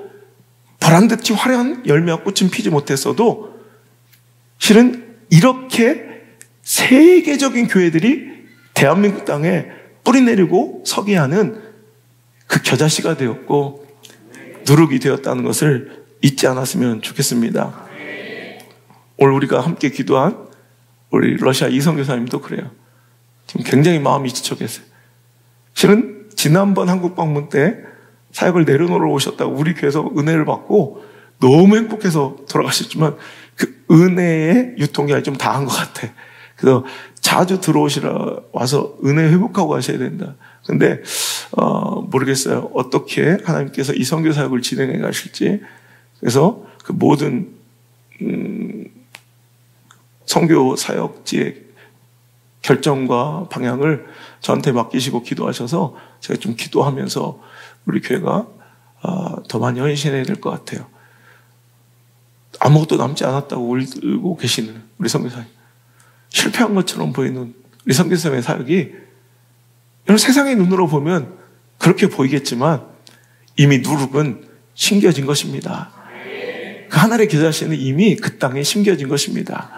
보란듯이 화려한 열매와 꽃은 피지 못했어도 실은 이렇게 세계적인 교회들이 대한민국 땅에 뿌리 내리고 서게 하는 그 겨자씨가 되었고 누룩이 되었다는 것을 잊지 않았으면 좋겠습니다. 오늘 우리가 함께 기도한 우리 러시아 이성교사님도 그래요. 지금 굉장히 마음이 지쳐 계세요. 실은 지난번 한국 방문 때 사역을 내려놓으러 오셨다고 우리 교회에서 은혜를 받고 너무 행복해서 돌아가셨지만 그 은혜의 유통기한이 좀 다한 것 같아. 그래서 자주 들어오시라 와서 은혜 회복하고 가셔야 된다. 근데 모르겠어요. 어떻게 하나님께서 이 선교 사역을 진행해 가실지. 그래서 그 모든 선교 사역지의 결정과 방향을 저한테 맡기시고 기도하셔서 제가 좀 기도하면서 우리 교회가 더 많이 헌신해야 될 것 같아요. 아무것도 남지 않았다고 울고 계시는 우리 선교사님, 실패한 것처럼 보이는 우리 선교사님의 사역이 여러분 세상의 눈으로 보면 그렇게 보이겠지만 이미 누룩은 심겨진 것입니다. 그 하늘의 겨자씨는 이미 그 땅에 심겨진 것입니다.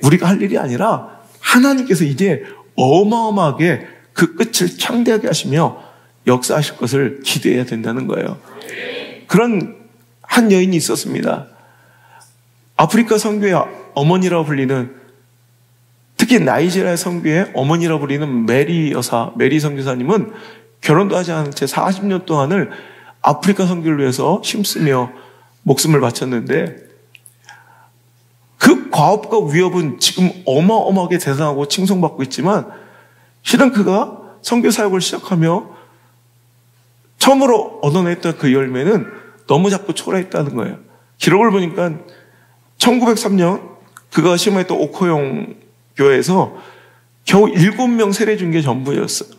우리가 할 일이 아니라 하나님께서 이제 어마어마하게 그 끝을 창대하게 하시며 역사하실 것을 기대해야 된다는 거예요. 그런 한 여인이 있었습니다. 아프리카 선교의 어머니라고 불리는, 특히 나이지리아 선교의 어머니라고 불리는 메리 여사, 메리 선교사님은 결혼도 하지 않은 채 40년 동안을 아프리카 선교를 위해서 힘쓰며 목숨을 바쳤는데 그 과업과 위협은 지금 어마어마하게 대단하고 칭송받고 있지만 실은 그가 선교 사역을 시작하며 처음으로 얻어냈던 그 열매는 너무 작고 초라했다는 거예요. 기록을 보니까 1903년 그가 심호했던 오코용 교회에서 겨우 7명 세례 준 게 전부였어요.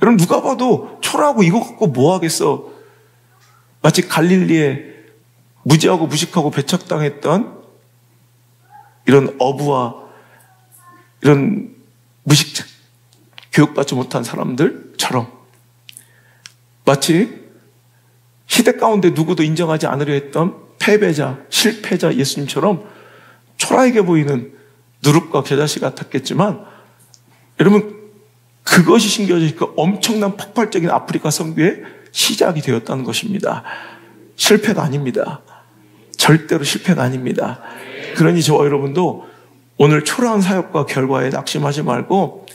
여러분 누가 봐도 초라하고 이거 갖고 뭐 하겠어. 마치 갈릴리에 무지하고 무식하고 배척당했던 이런 어부와 이런 무식 교육받지 못한 사람들처럼 마치 시대 가운데 누구도 인정하지 않으려 했던 패배자, 실패자 예수님처럼 초라하게 보이는 누룩과 겨자씨 같았겠지만 여러분 그것이 심겨지니까 엄청난 폭발적인 아프리카 선교의 시작이 되었다는 것입니다. 실패가 아닙니다. 절대로 실패가 아닙니다. 그러니 저와 여러분도 오늘 초라한 사역과 결과에 낙심하지 말고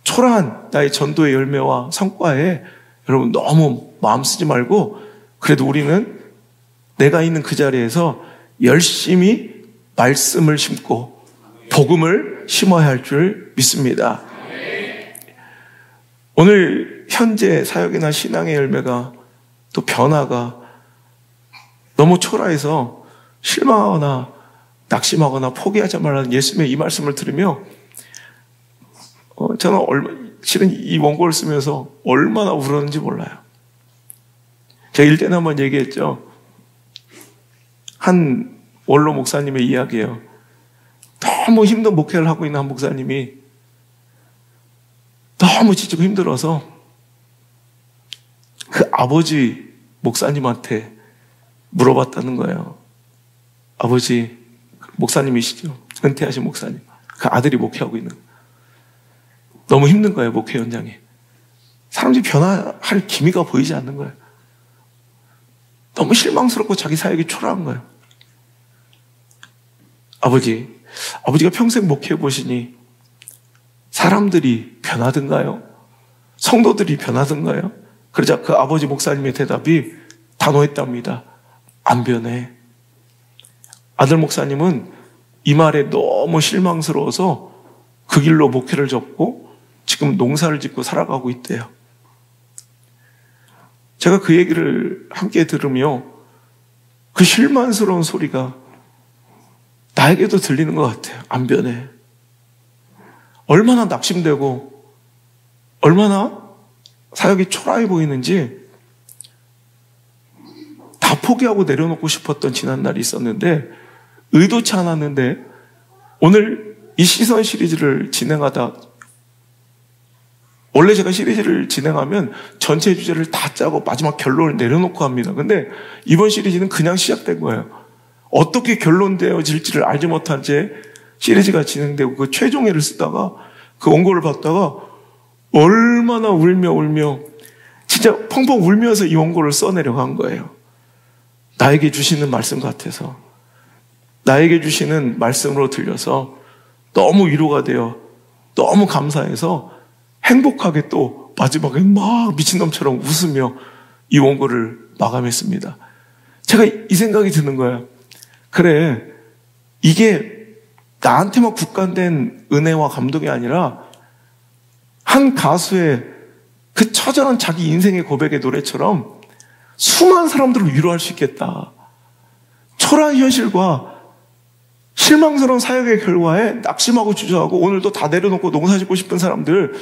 초라한 나의 전도의 열매와 성과에 여러분 너무 마음 쓰지 말고 그래도 우리는 내가 있는 그 자리에서 열심히 말씀을 심고 복음을 심어야 할 줄 믿습니다. 오늘 현재 사역이나 신앙의 열매가 또 변화가 너무 초라해서 실망하거나 낙심하거나 포기하지 말라는 예수님의 이 말씀을 들으며 저는 실은 이 원고를 쓰면서 얼마나 울었는지 몰라요. 제가 일전에 한번 얘기했죠. 한 원로 목사님의 이야기예요. 너무 힘든 목회를 하고 있는 한 목사님이 너무 지치고 힘들어서 그 아버지 목사님한테 물어봤다는 거예요. 아버지 목사님이시죠. 은퇴하신 목사님. 그 아들이 목회하고 있는. 너무 힘든 거예요. 목회 현장에. 사람들이 변화할 기미가 보이지 않는 거예요. 너무 실망스럽고 자기 사역이 초라한 거예요. 아버지가 평생 목회해 보시니 사람들이 변하던가요? 성도들이 변하던가요? 그러자 그 아버지 목사님의 대답이 단호했답니다. 안 변해. 아들 목사님은 이 말에 너무 실망스러워서 그 길로 목회를 접고 지금 농사를 짓고 살아가고 있대요. 제가 그 얘기를 함께 들으며 그 실망스러운 소리가 나에게도 들리는 것 같아요. 안 변해. 얼마나 낙심되고 얼마나 사역이 초라해 보이는지 다 포기하고 내려놓고 싶었던 지난날이 있었는데 의도치 않았는데 오늘 이 시선 시리즈를 진행하다 원래 제가 시리즈를 진행하면 전체 주제를 다 짜고 마지막 결론을 내려놓고 합니다. 근데 이번 시리즈는 그냥 시작된 거예요. 어떻게 결론되어질지를 알지 못한 채 시리즈가 진행되고 그 최종회를 쓰다가 그 원고를 봤다가 얼마나 울며 진짜 펑펑 울면서 이 원고를 써내려간 거예요. 나에게 주시는 말씀 같아서 나에게 주시는 말씀으로 들려서 너무 위로가 되어 너무 감사해서 행복하게 또 마지막에 막 미친놈처럼 웃으며 이 원고를 마감했습니다. 제가 이 생각이 드는 거예요. 그래, 이게 나한테만 국한된 은혜와 감동이 아니라 한 가수의 그 처절한 자기 인생의 고백의 노래처럼 수많은 사람들을 위로할 수 있겠다. 초라한 현실과 실망스러운 사역의 결과에 낙심하고 주저하고 오늘도 다 내려놓고 농사 짓고 싶은 사람들,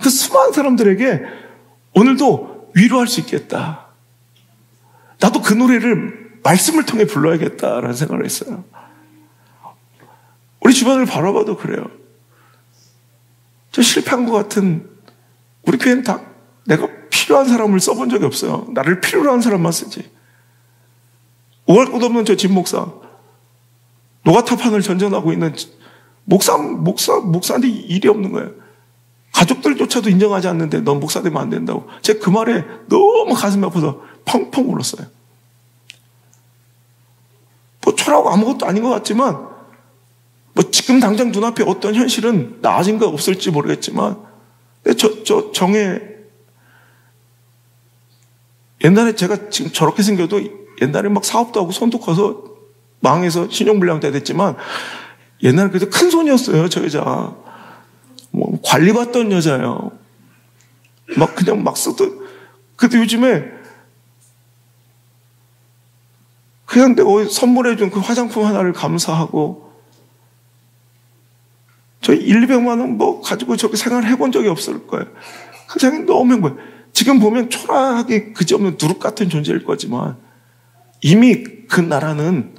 그 수많은 사람들에게 오늘도 위로할 수 있겠다. 나도 그 노래를 말씀을 통해 불러야겠다라는 생각을 했어요. 우리 주변을 바라봐도 그래요. 저 실패한 것 같은 우리 교회는 다 내가 필요한 사람을 써본 적이 없어요. 나를 필요로 한 사람만 쓰지. 오할 것 없는 저 진 목사, 노가타판을 전전하고 있는 목사한테 일이 없는 거예요. 가족들조차도 인정하지 않는데 넌 목사 되면 안 된다고. 제가 그 말에 너무 가슴이 아파서 펑펑 울었어요. 뭐 초라하고 아무것도 아닌 것 같지만 뭐 지금 당장 눈앞에 어떤 현실은 나아진 거 없을지 모르겠지만 근데 저 정에 옛날에 제가 지금 저렇게 생겨도 옛날에 막 사업도 하고 손도 커서 망해서 신용불량자 됐지만 옛날에 그래도 큰 손이었어요, 저 여자. 뭐, 관리받던 여자예요. 막 그냥 막 쓰던. 근데 요즘에 그냥 내가 선물해준 그 화장품 하나를 감사하고, 저 100~200만 원 뭐 가지고 저렇게 생활해본 적이 없을 거예요. 그냥 너무 행복해. 지금 보면 초라하게 그지없는 누룩 같은 존재일 거지만, 이미 그 나라는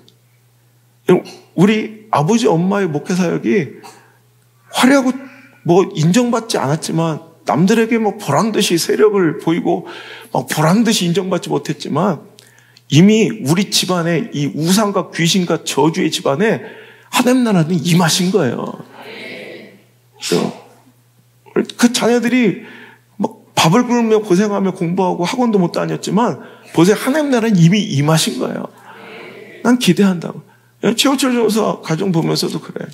우리 아버지 엄마의 목회 사역이 화려하고 뭐 인정받지 않았지만, 남들에게 뭐 보란듯이 세력을 보이고 막 보란듯이 인정받지 못했지만, 이미 우리 집안에 이 우상과 귀신과 저주의 집안에 하나님 나라는 임하신 거예요. 그래서 그 자녀들이 막 밥을 굶으며 고생하며 공부하고 학원도 못 다녔지만, 보세요, 하나님 나라는 이미 임하신 거예요. 난 기대한다고. 최호철 전도사 가정 보면서도 그래.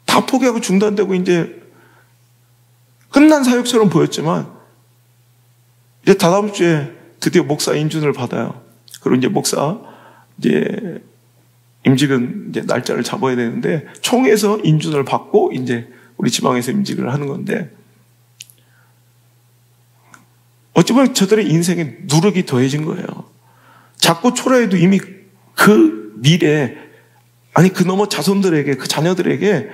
다 포기하고 중단되고 이제 끝난 사역처럼 보였지만, 이제 다다음 주에 드디어 목사 인준을 받아요. 그리고 이제 목사 이제 임직은 이제 날짜를 잡아야 되는데, 총회에서 인준을 받고 이제 우리 지방에서 임직을 하는 건데, 어찌 보면 저들의 인생에 누룩이 더해진 거예요. 작고 초라해도 이미 그 미래, 아니 그 너머 자손들에게, 그 자녀들에게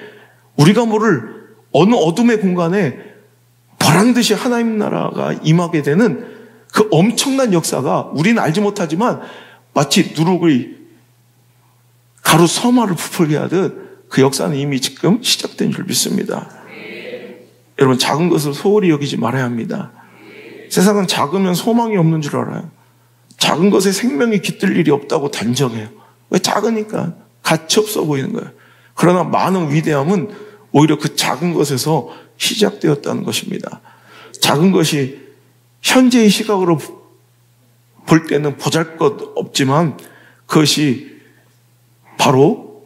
우리가 모를 어느 어둠의 공간에 보란듯이 하나님 나라가 임하게 되는 그 엄청난 역사가 우리는 알지 못하지만 마치 누룩의 가루 서마를 부풀게 하듯 그 역사는 이미 지금 시작된 줄 믿습니다. 여러분, 작은 것을 소홀히 여기지 말아야 합니다. 세상은 작으면 소망이 없는 줄 알아요. 작은 것에 생명이 깃들 일이 없다고 단정해요. 왜? 작으니까 가치 없어 보이는 거예요. 그러나 많은 위대함은 오히려 그 작은 것에서 시작되었다는 것입니다. 작은 것이 현재의 시각으로 볼 때는 보잘것 없지만, 그것이 바로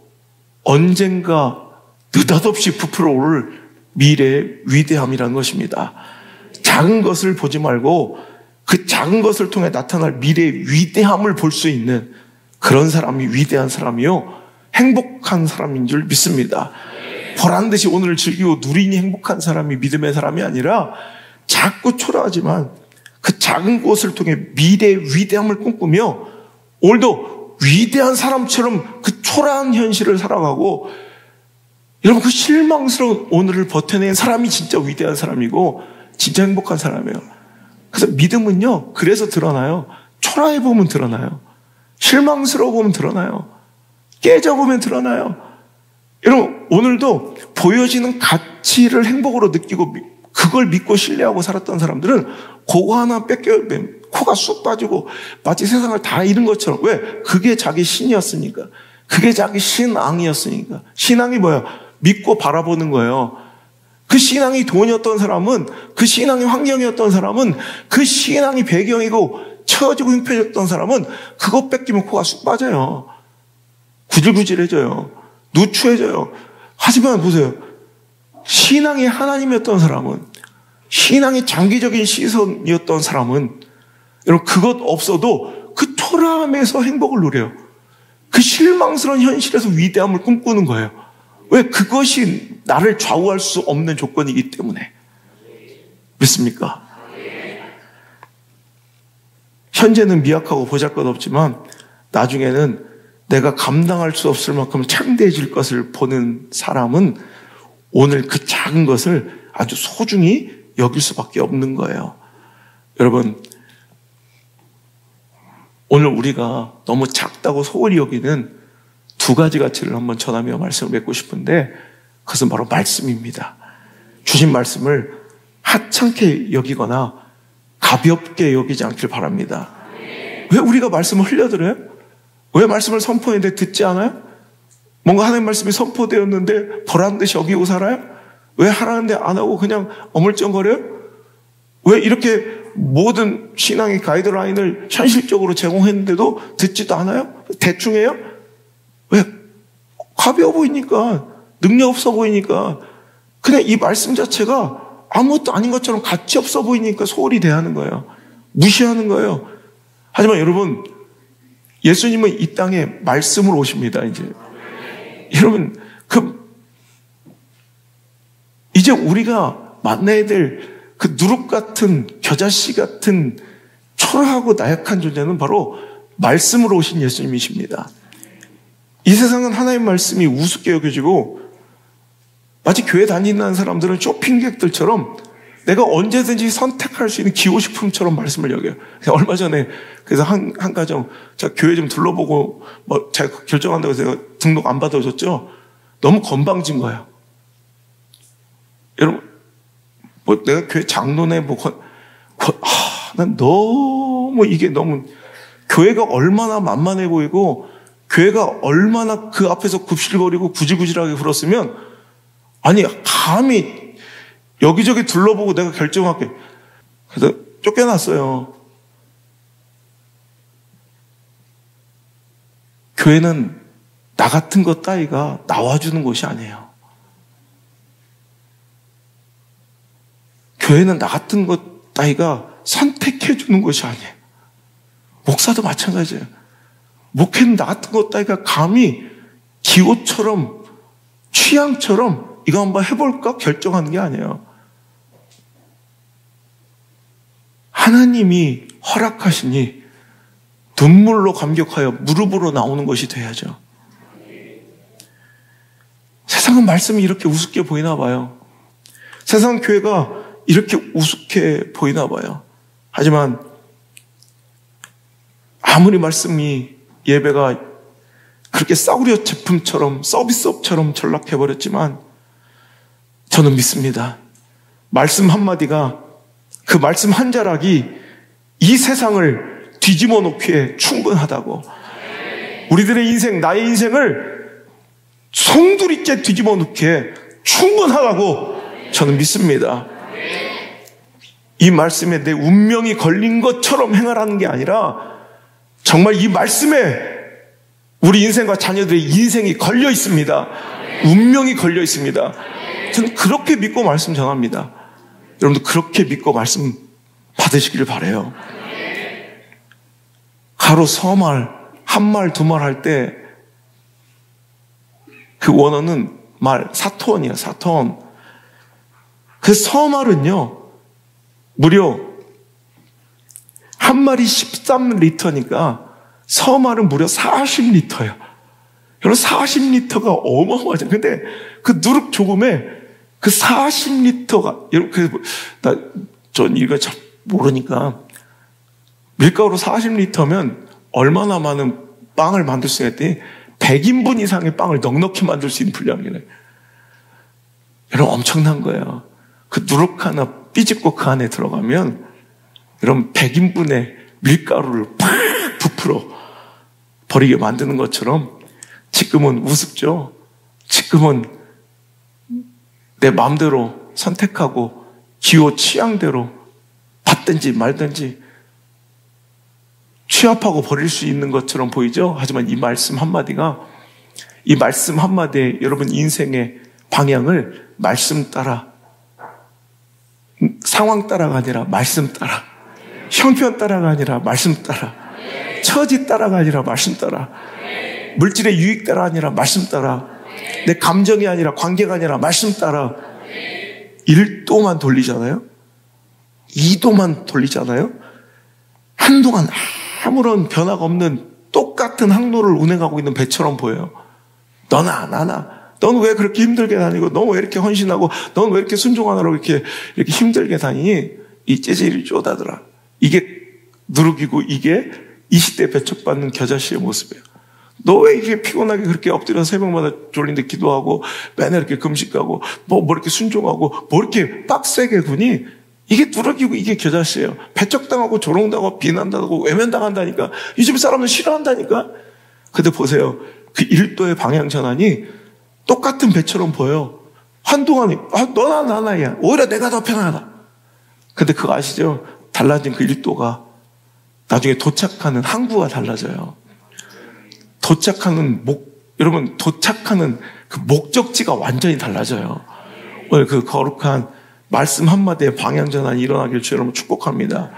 언젠가 느닷없이 부풀어 오를 미래의 위대함이라는 것입니다. 작은 것을 보지 말고 그 작은 것을 통해 나타날 미래의 위대함을 볼 수 있는 그런 사람이 위대한 사람이요, 행복한 사람인 줄 믿습니다. 보란듯이 오늘을 즐기고 누리니 행복한 사람이 믿음의 사람이 아니라, 작고 초라하지만 그 작은 것을 통해 미래의 위대함을 꿈꾸며 오늘도 위대한 사람처럼 그 초라한 현실을 살아가고, 여러분, 그 실망스러운 오늘을 버텨낸 사람이 진짜 위대한 사람이고 진짜 행복한 사람이에요. 그래서 믿음은요, 그래서 드러나요. 초라해 보면 드러나요. 실망스러워 보면 드러나요. 깨져 보면 드러나요. 여러분, 오늘도 보여지는 가치를 행복으로 느끼고 그걸 믿고 신뢰하고 살았던 사람들은 그거 하나 뺏겨면 코가 쑥 빠지고 마치 세상을 다 잃은 것처럼. 왜? 그게 자기 신이었으니까. 그게 자기 신앙이었으니까. 신앙이 뭐예요? 믿고 바라보는 거예요. 그 신앙이 돈이었던 사람은, 그 신앙이 환경이었던 사람은, 그 신앙이 배경이고 처지고 힘펴졌던 사람은 그것 뺏기면 코가 쑥 빠져요. 구질구질해져요. 누추해져요. 하지만 보세요. 신앙이 하나님이었던 사람은, 신앙이 장기적인 시선이었던 사람은, 여러분, 그것 없어도 그 초라함에서 행복을 누려요. 그 실망스러운 현실에서 위대함을 꿈꾸는 거예요. 왜? 그것이 나를 좌우할 수 없는 조건이기 때문에. 믿습니까? 현재는 미약하고 보잘것없지만 나중에는 내가 감당할 수 없을 만큼 창대해질 것을 보는 사람은 오늘 그 작은 것을 아주 소중히 여길 수밖에 없는 거예요. 여러분, 오늘 우리가 너무 작다고 소홀히 여기는 두 가지 가치를 한번 전하며 말씀을 맺고 싶은데, 그것은 바로 말씀입니다. 주신 말씀을 하찮게 여기거나 가볍게 여기지 않길 바랍니다. 왜 우리가 말씀을 흘려들어요? 왜 말씀을 선포했는데 듣지 않아요? 뭔가 하나님 말씀이 선포되었는데 보란듯이 여기고 살아요? 왜 하라는데 안 하고 그냥 어물쩡거려요? 왜 이렇게 모든 신앙의 가이드라인을 현실적으로 제공했는데도 듣지도 않아요? 대충 해요? 왜? 가벼워 보이니까, 능력 없어 보이니까, 그냥 이 말씀 자체가 아무것도 아닌 것처럼 가치 없어 보이니까 소홀히 대하는 거예요. 무시하는 거예요. 하지만 여러분, 예수님은 이 땅에 말씀으로 오십니다, 이제. 여러분, 이제 우리가 만나야 될 그 누룩 같은, 겨자씨 같은 초라하고 나약한 존재는 바로 말씀으로 오신 예수님이십니다. 이 세상은 하나님의 말씀이 우습게 여겨지고, 마치 교회 다니는 사람들은 쇼핑객들처럼 내가 언제든지 선택할 수 있는 기호식품처럼 말씀을 여겨요. 얼마 전에 그래서 한 가정, 제가 교회 좀 둘러보고 제가 결정한다고 해서 제가 등록 안 받아줬죠. 너무 건방진 거예요. 여러분, 내가 교회 장로네 난 너무 이게 너무 교회가 얼마나 만만해 보이고 교회가 얼마나 그 앞에서 굽실거리고 구질구질하게 굴었으면, 아니 감히 여기저기 둘러보고 내가 결정할게. 그래서 쫓겨났어요. 교회는 나 같은 것 따위가 나와주는 곳이 아니에요. 교회는 나 같은 것 따위가 선택해주는 것이 아니에요. 목사도 마찬가지예요. 목회는 나 같은 것 따위가 감히 기호처럼 취향처럼 이거 한번 해볼까 결정하는 게 아니에요. 하나님이 허락하시니 눈물로 감격하여 무릎으로 나오는 것이 돼야죠. 세상은 말씀이 이렇게 우습게 보이나 봐요. 세상 교회가 이렇게 우습게 보이나 봐요. 하지만 아무리 말씀이 예배가 그렇게 싸구려 제품처럼 서비스업처럼 전락해버렸지만 저는 믿습니다. 말씀 한마디가, 그 말씀 한 자락이 이 세상을 뒤집어 놓기에 충분하다고. 우리들의 인생, 나의 인생을 송두리째 뒤집어 놓기에 충분하다고 저는 믿습니다. 이 말씀에 내 운명이 걸린 것처럼 행하라는 게 아니라 정말 이 말씀에 우리 인생과 자녀들의 인생이 걸려 있습니다. 운명이 걸려 있습니다. 저는 그렇게 믿고 말씀 전합니다. 여러분도 그렇게 믿고 말씀 받으시기를 바라요. 가로 서말, 한말, 두말 할 때 그 원어는 사토원이에요. 사토원. 그 서말은요, 무려 한 마리 13리터니까 서말은 무려 40리터예요. 여러분 40리터가 어마어마하죠. 근데 그 누룩 조금에 그 40리터가, 여러분 전 이거 잘 모르니까 밀가루 40리터면 얼마나 많은 빵을 만들 수 있겠더니 100인분 이상의 빵을 넉넉히 만들 수 있는 분량이래. 여러분 엄청난 거예요. 그 누룩 하나 삐집고 그 안에 들어가면 여러분 100인분의 밀가루를 팍 부풀어 버리게 만드는 것처럼 지금은 우습죠. 지금은 내 마음대로 선택하고 기호 취향대로 받든지 말든지 취합하고 버릴 수 있는 것처럼 보이죠. 하지만 이 말씀 한마디가, 이 말씀 한마디에 여러분 인생의 방향을 말씀 따라, 상황 따라가 아니라 말씀 따라, 형편 따라가 아니라 말씀 따라, 처지 따라가 아니라 말씀 따라, 물질의 유익 따라 아니라 말씀 따라, 내 감정이 아니라 관계가 아니라 말씀 따라. 1도만 돌리잖아요. 2도만 돌리잖아요. 한동안 아무런 변화가 없는 똑같은 항로를 운행하고 있는 배처럼 보여요. 너나 나나, 넌 왜 그렇게 힘들게 다니고, 넌 왜 이렇게 헌신하고, 넌 왜 이렇게 순종하느라고 이렇게 힘들게 다니니? 이 재질이 쪼다더라. 이게 누룩이고 이게 이 시대에 배척받는 겨자씨의 모습이에요. 너 왜 이렇게 피곤하게 그렇게 엎드려서 새벽마다 졸린데 기도하고 맨날 이렇게 금식하고 뭐 이렇게 순종하고 뭐 이렇게 빡세게 구니? 이게 누룩이고 이게 겨자씨예요. 배척당하고 조롱당하고 비난당하고 외면당한다니까. 요즘 사람들 싫어한다니까. 근데 보세요. 그 1도의 방향 전환이 똑같은 배처럼 보여. 한동안에 너나 나나야. 오히려 내가 더 편하다. 근데 그거 아시죠? 달라진 그 1도가 나중에 도착하는 항구가 달라져요. 여러분 도착하는 그 목적지가 완전히 달라져요. 오늘 그 거룩한 말씀 한마디에 방향 전환이 일어나길 주 여러분 축복합니다.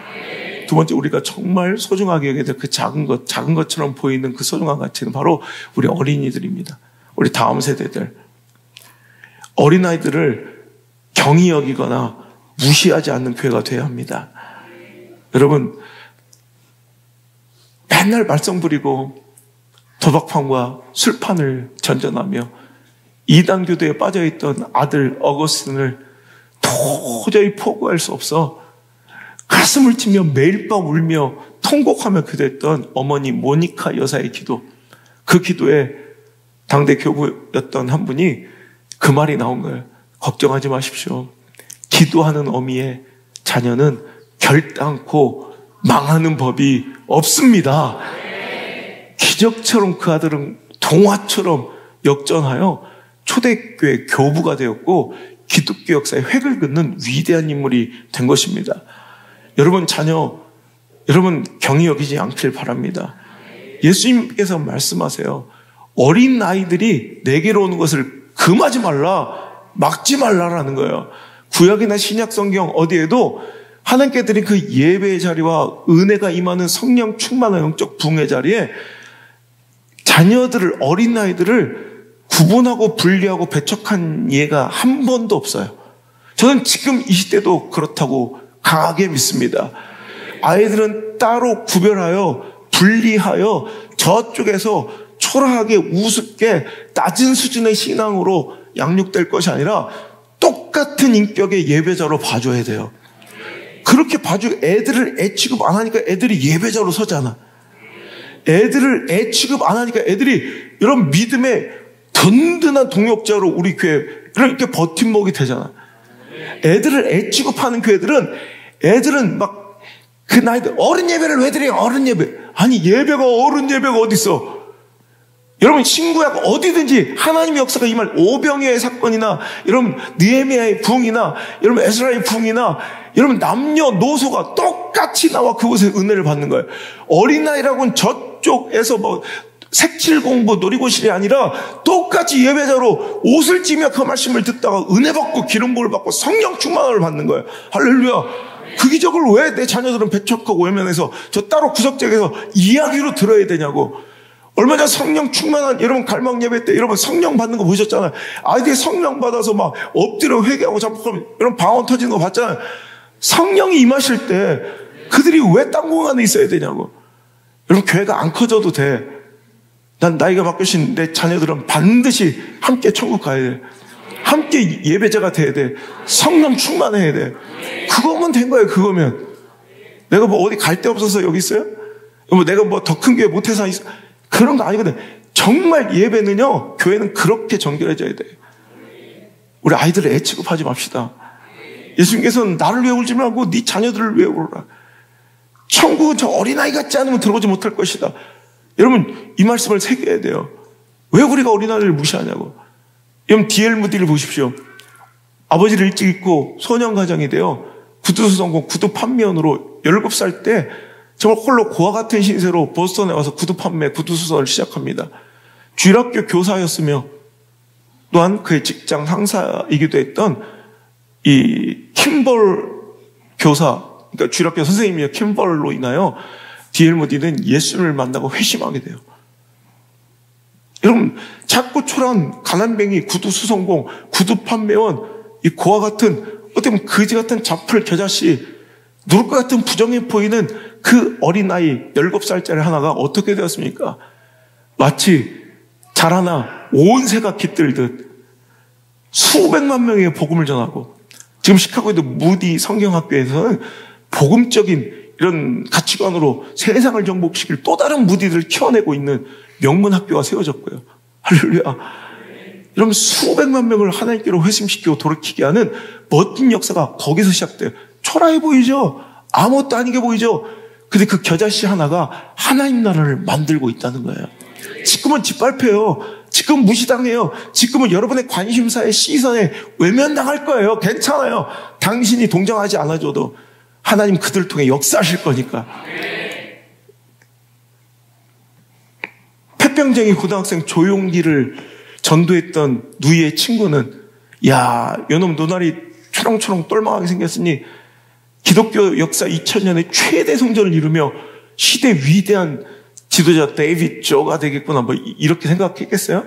두 번째, 우리가 정말 소중하게 여겨야 될 그 작은 것처럼 보이는 그 소중한 가치는 바로 우리 어린이들입니다. 우리 다음 세대들, 어린아이들을 경히 여기거나 무시하지 않는 교회가 되어야 합니다. 여러분, 맨날 말썽 부리고 도박판과 술판을 전전하며 이단교도에 빠져있던 아들 어거스틴을 도저히 포기할 수 없어 가슴을 치며 매일 밤 울며 통곡하며 기도했던 어머니 모니카 여사의 기도, 그 기도에 당대 교부였던 한 분이 그 말이 나온 거예요. 걱정하지 마십시오. 기도하는 어미의 자녀는 결단코 망하는 법이 없습니다. 기적처럼 그 아들은 동화처럼 역전하여 초대교회 교부가 되었고 기독교 역사의 획을 긋는 위대한 인물이 된 것입니다. 여러분 자녀, 여러분 경히 여기지 않길 바랍니다. 예수님께서 말씀하세요. 어린 아이들이 내게로 오는 것을 금하지 말라, 막지 말라라는 거예요. 구약이나 신약 성경 어디에도 하나님께 드린 그 예배의 자리와 은혜가 임하는 성령 충만한 영적 부흥의 자리에 자녀들을, 어린 아이들을 구분하고 분리하고 배척한 예가 한 번도 없어요. 저는 지금 이 시대도 그렇다고 강하게 믿습니다. 아이들은 따로 구별하여 분리하여 저쪽에서 초라하게 우습게 낮은 수준의 신앙으로 양육될 것이 아니라 똑같은 인격의 예배자로 봐줘야 돼요. 그렇게 봐주고 애들을 애 취급 안 하니까 애들이 예배자로 서잖아. 애들을 애 취급 안 하니까 애들이 이런 믿음의 든든한 동역자로 우리 교회 이렇게 버팀목이 되잖아. 애들을 애 취급하는 교회들은 애들은 막 그 나이들 어른 예배를 왜 드려요? 어른 예배. 아니 예배가 어른 예배가 어디 있어? 여러분 신구약 어디든지 하나님의 역사가 임할 오병이어의 사건이나 여러분 느헤미야의 부흥이나 여러분 에스라의 부흥이나 여러분 남녀노소가 똑같이 나와 그곳에 은혜를 받는 거예요. 어린아이라고는 저쪽에서 뭐 색칠 공부 놀이고실이 아니라 똑같이 예배자로 옷을 찌며 그 말씀을 듣다가 은혜 받고 기름 부음을 받고 성령 충만함을 받는 거예요. 할렐루야. 그 기적을 왜 내 자녀들은 배척하고 외면해서 저 따로 구석적에서 이야기로 들어야 되냐고. 얼마 전 성령 충만한 여러분 갈망 예배 때 여러분 성령 받는 거 보셨잖아요. 아이들이 성령 받아서 막 엎드려 회개하고 자꾸 이런 방언 터지는 거 봤잖아요. 성령이 임하실 때 그들이 왜 땅 공간에 있어야 되냐고. 여러분 교회가 안 커져도 돼. 난 나이가 바뀌신 내 자녀들은 반드시 함께 천국 가야 돼. 함께 예배자가 돼야 돼. 성령 충만해야 돼. 그거면 된 거예요. 그거면 내가 뭐 어디 갈 데 없어서 여기 있어요? 뭐 내가 뭐 더 큰 교회 못해서 있어? 그런 거 아니거든. 정말 예배는요, 교회는 그렇게 정결해져야 돼. 우리 아이들을 애 취급하지 맙시다. 예수님께서는 나를 위해 울지 말고 네 자녀들을 위해 울어라. 천국은 저 어린아이 같지 않으면 들어오지 못할 것이다. 여러분 이 말씀을 새겨야 돼요. 왜 우리가 어린아이를 무시하냐고. 여러분 D.L. 무디를 보십시오. 아버지를 일찍 잊고 소년가정이 되어 구두수성공 구두 판매원으로 17살 때 정말 홀로 고아 같은 신세로 보스턴에 와서 구두 판매, 구두수선을 시작합니다. 주일학교 교사였으며 또한 그의 직장 상사이기도 했던 이 킴벌 교사, 그러니까 주일학교 선생님이요 킴벌로 인하여 D.L. 무디는 예수를 만나고 회심하게 돼요. 여러분 작고 초라한 가난뱅이, 구두수성공, 구두 판매원, 이 고아 같은 어떻게 보면 거지 같은 잡풀 겨자씨, 누를 것 같은 부정해 보이는 그 어린아이 17살짜리 하나가 어떻게 되었습니까? 마치 자라나 온 새가 깃들듯 수백만 명의 복음을 전하고, 지금 시카고에도 무디 성경학교에서는 복음적인 이런 가치관으로 세상을 정복시킬 또 다른 무디들을 키워내고 있는 명문 학교가 세워졌고요. 할렐루야. 여러분 수백만 명을 하나님께로 회심시키고 돌이키게 하는 멋진 역사가 거기서 시작돼요. 초라해 보이죠? 아무것도 아니게 보이죠? 근데 그 겨자씨 하나가 하나님 나라를 만들고 있다는 거예요. 지금은 짓밟혀요. 지금 무시당해요. 지금은 여러분의 관심사에 시선에 외면당할 거예요. 괜찮아요. 당신이 동정하지 않아줘도 하나님 그들 통해 역사하실 거니까. 폐병쟁이 고등학생 조용기를 전도했던 누이의 친구는, 야, 요놈 눈알이 초롱초롱 똘망하게 생겼으니 기독교 역사 2000년의 최대 성전을 이루며 시대 위대한 지도자 데이빗 조가 되겠구나, 뭐 이렇게 생각했겠어요?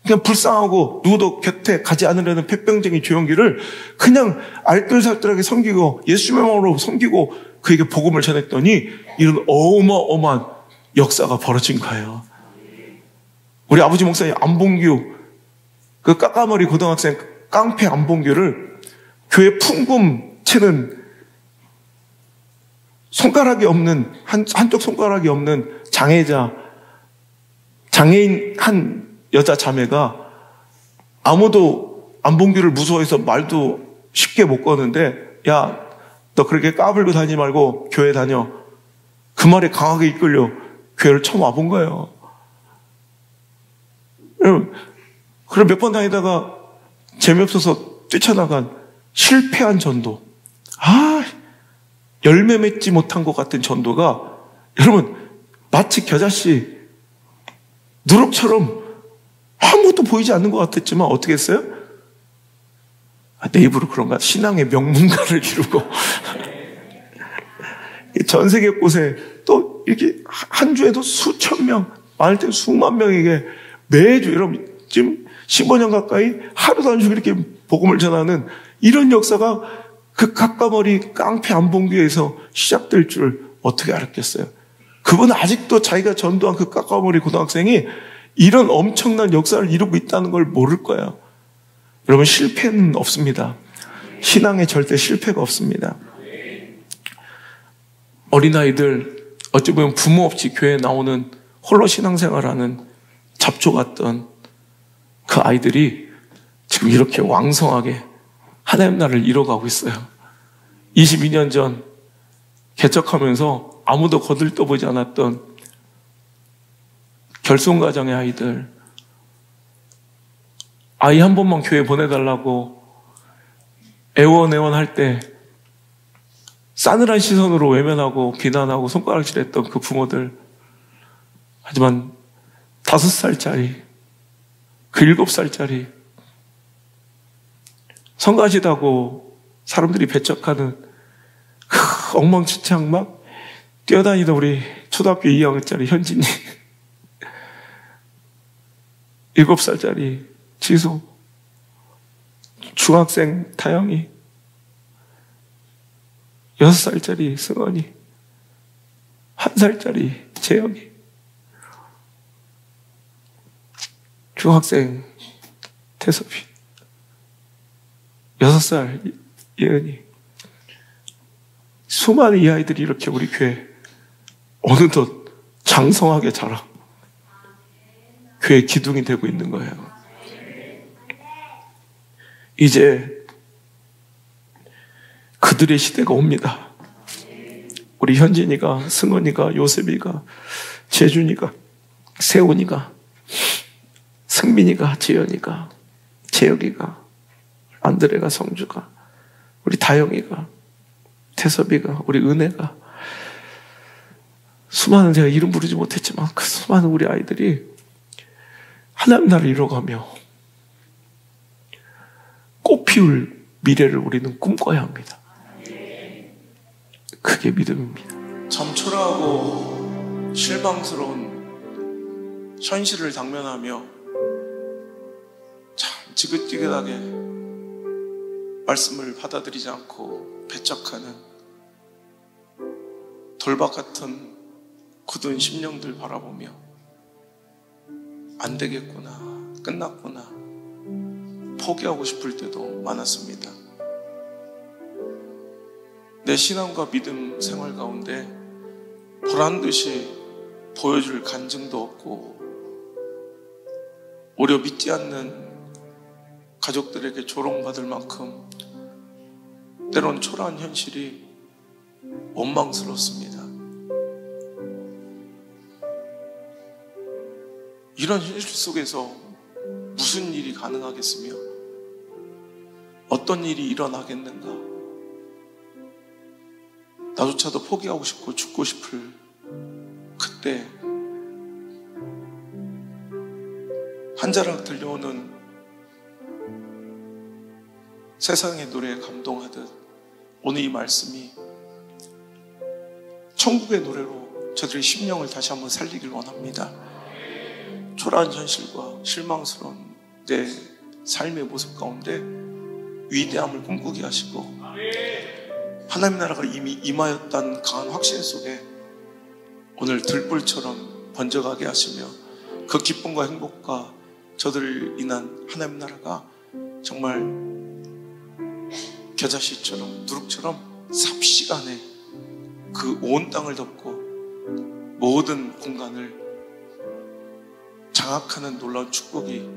그냥 불쌍하고 누구도 곁에 가지 않으려는 폐병쟁이 조용기를 그냥 알뜰살뜰하게 섬기고 예수님의 마음으로 섬기고 그에게 복음을 전했더니 이런 어마어마한 역사가 벌어진 거예요. 우리 아버지 목사님 안봉규, 그 까까머리 고등학생 깡패 안봉규를 교회 풍금 치는 손가락이 없는, 한쪽 손가락이 없는 장애인 한 여자 자매가 아무도 안봉규를 무서워해서 말도 쉽게 못 거는데, 야, 너 그렇게 까불고 다니지 말고 교회 다녀. 그 말에 강하게 이끌려 교회를 처음 와본 거예요. 그럼 몇 번 다니다가 재미없어서 뛰쳐나간 실패한 전도. 열매 맺지 못한 것 같은 전도가 여러분 마치 겨자씨 누룩처럼 아무것도 보이지 않는 것 같았지만 어떻게 했어요? 내 입으로 그런가? 신앙의 명문가를 이루고 전 세계 곳에 또 이렇게 한 주에도 수천 명, 많을 때 수만 명에게 매주 여러분 지금 15년 가까이 하루도 안 쉬고 이렇게 복음을 전하는 이런 역사가 그 까까머리 깡패 안봉규에서 시작될 줄 어떻게 알았겠어요? 그분은 아직도 자기가 전도한 그 까까머리 고등학생이 이런 엄청난 역사를 이루고 있다는 걸 모를 거예요. 여러분 실패는 없습니다. 신앙에 절대 실패가 없습니다. 어린아이들 어찌 보면 부모 없이 교회에 나오는 홀로 신앙생활하는 잡초 같던 그 아이들이 지금 이렇게 왕성하게 하나님 나라를 이뤄가고 있어요. 22년 전 개척하면서 아무도 거들떠보지 않았던 결손가정의 아이들, 아이 한 번만 교회 보내달라고 애원할 때 싸늘한 시선으로 외면하고 비난하고 손가락질했던 그 부모들, 하지만 5살짜리, 그 7살짜리 성가시다고 사람들이 배척하는 그 엉망진창 막 뛰어다니던 우리 초등학교 2학년짜리 현진이, 7살짜리 지수, 중학생 다영이, 6살짜리 승원이, 1살짜리 재영이, 중학생 태섭이, 6살 예은이, 수많은 이 아이들이 이렇게 우리 교회 어느덧 장성하게 자라 교회 기둥이 되고 있는 거예요. 이제 그들의 시대가 옵니다. 우리 현진이가, 승원이가, 요셉이가, 재준이가, 세훈이가, 승민이가, 재현이가, 재혁이가, 안드레가, 성주가, 우리 다영이가, 태섭이가, 우리 은혜가, 수많은, 제가 이름 부르지 못했지만 그 수많은 우리 아이들이 하나님 나라를 이뤄가며 꽃 피울 미래를 우리는 꿈꿔야 합니다. 그게 믿음입니다. 참 초라하고 실망스러운 현실을 당면하며 참 지긋지긋하게 말씀을 받아들이지 않고 배척하는 돌박 같은 굳은 심령들 바라보며 안 되겠구나, 끝났구나, 포기하고 싶을 때도 많았습니다. 내 신앙과 믿음 생활 가운데 보란듯이 보여줄 간증도 없고 오히려 믿지 않는 가족들에게 조롱받을 만큼 때론 초라한 현실이 원망스럽습니다. 이런 현실 속에서 무슨 일이 가능하겠으며 어떤 일이 일어나겠는가? 나조차도 포기하고 싶고 죽고 싶을 그때 한 자락 들려오는 세상의 노래에 감동하듯 오늘 이 말씀이 천국의 노래로 저들의 심령을 다시 한번 살리길 원합니다. 초라한 현실과 실망스러운 내 삶의 모습 가운데 위대함을 꿈꾸게 하시고 하나님 나라가 이미 임하였다는 강한 확신 속에 오늘 들불처럼 번져가게 하시며 그 기쁨과 행복과 저들을 인한 하나님 나라가 정말 겨자씨처럼 누룩처럼 삽시간에 그 온 땅을 덮고 모든 공간을 장악하는 놀라운 축복이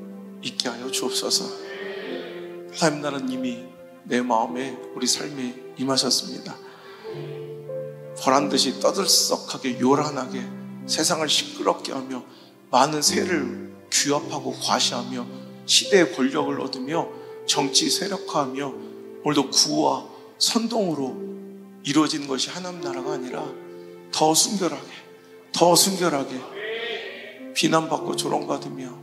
있게 하여 주옵소서. 하나님 나라는 이미 내 마음에 우리 삶에 임하셨습니다. 보란듯이 떠들썩하게 요란하게 세상을 시끄럽게 하며 많은 세를 규합하고 과시하며 시대의 권력을 얻으며 정치 세력화하며 오늘도 구호와 선동으로 이루어지는 것이 하나님 나라가 아니라 더 순결하게 비난받고 조롱받으며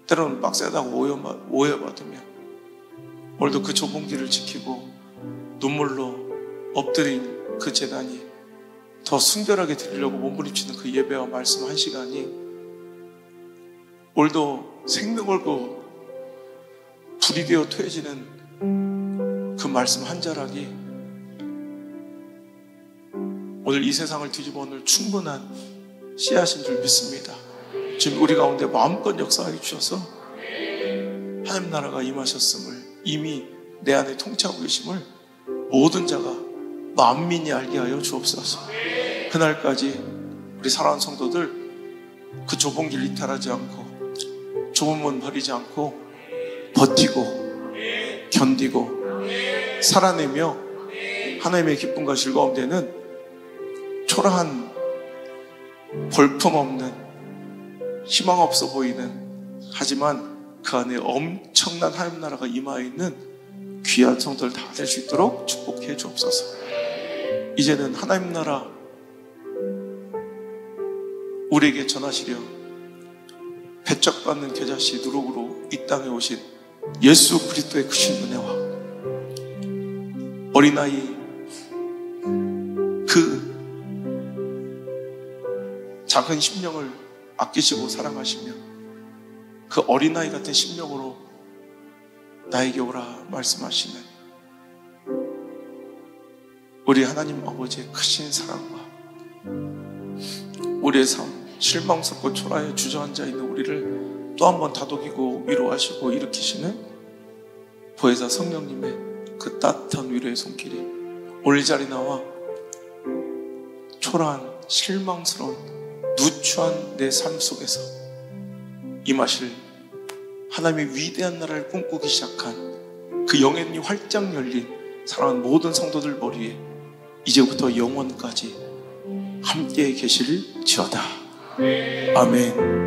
때로는 빡세다고 오해받으며 오늘도 그 좁은 길을 지키고 눈물로 엎드린 그 재단이 더 순결하게 드리려고 몸부림치는 그 예배와 말씀 한 시간이 오늘도 생명 걸고 불이 되어 토해지는 그 말씀 한 자락이 오늘 이 세상을 뒤집어 놓을 충분한 씨앗인 줄 믿습니다. 지금 우리 가운데 마음껏 역사해 주셔서 하나님 나라가 임하셨음을 이미 내 안에 통치하고 계심을 모든 자가 만민이 알게 하여 주옵소서. 그날까지 우리 사랑하는 성도들 그 좁은 길 이탈하지 않고 좁은 문 버리지 않고 버티고 견디고 살아내며 하나님의 기쁨과 즐거움 되는 초라한 볼품없는 희망 없어 보이는 하지만 그 안에 엄청난 하나님 나라가 임하여 있는 귀한 성도들 다 될 수 있도록 축복해 주옵소서. 이제는 하나님 나라 우리에게 전하시려 배척받는 겨자씨 누룩으로 이 땅에 오신 예수 그리스도의 크신 은혜와 어린아이 그 작은 심령을 아끼시고 사랑하시며 그 어린아이 같은 심령으로 나에게 오라 말씀하시는 우리 하나님 아버지의 크신 사랑과 우리의 삶 실망스럽고 초라해 주저앉아 있는 우리를 또 한 번 다독이고 위로하시고 일으키시는 보혜사 성령님의 그 따뜻한 위로의 손길이 오늘 자리 나와 초라한 실망스러운 누추한 내 삶 속에서 임하실 하나님의 위대한 나라를 꿈꾸기 시작한 그 영의 눈이 활짝 열린 사랑하는 모든 성도들 머리에 이제부터 영원까지 함께 계실지어다. 아멘.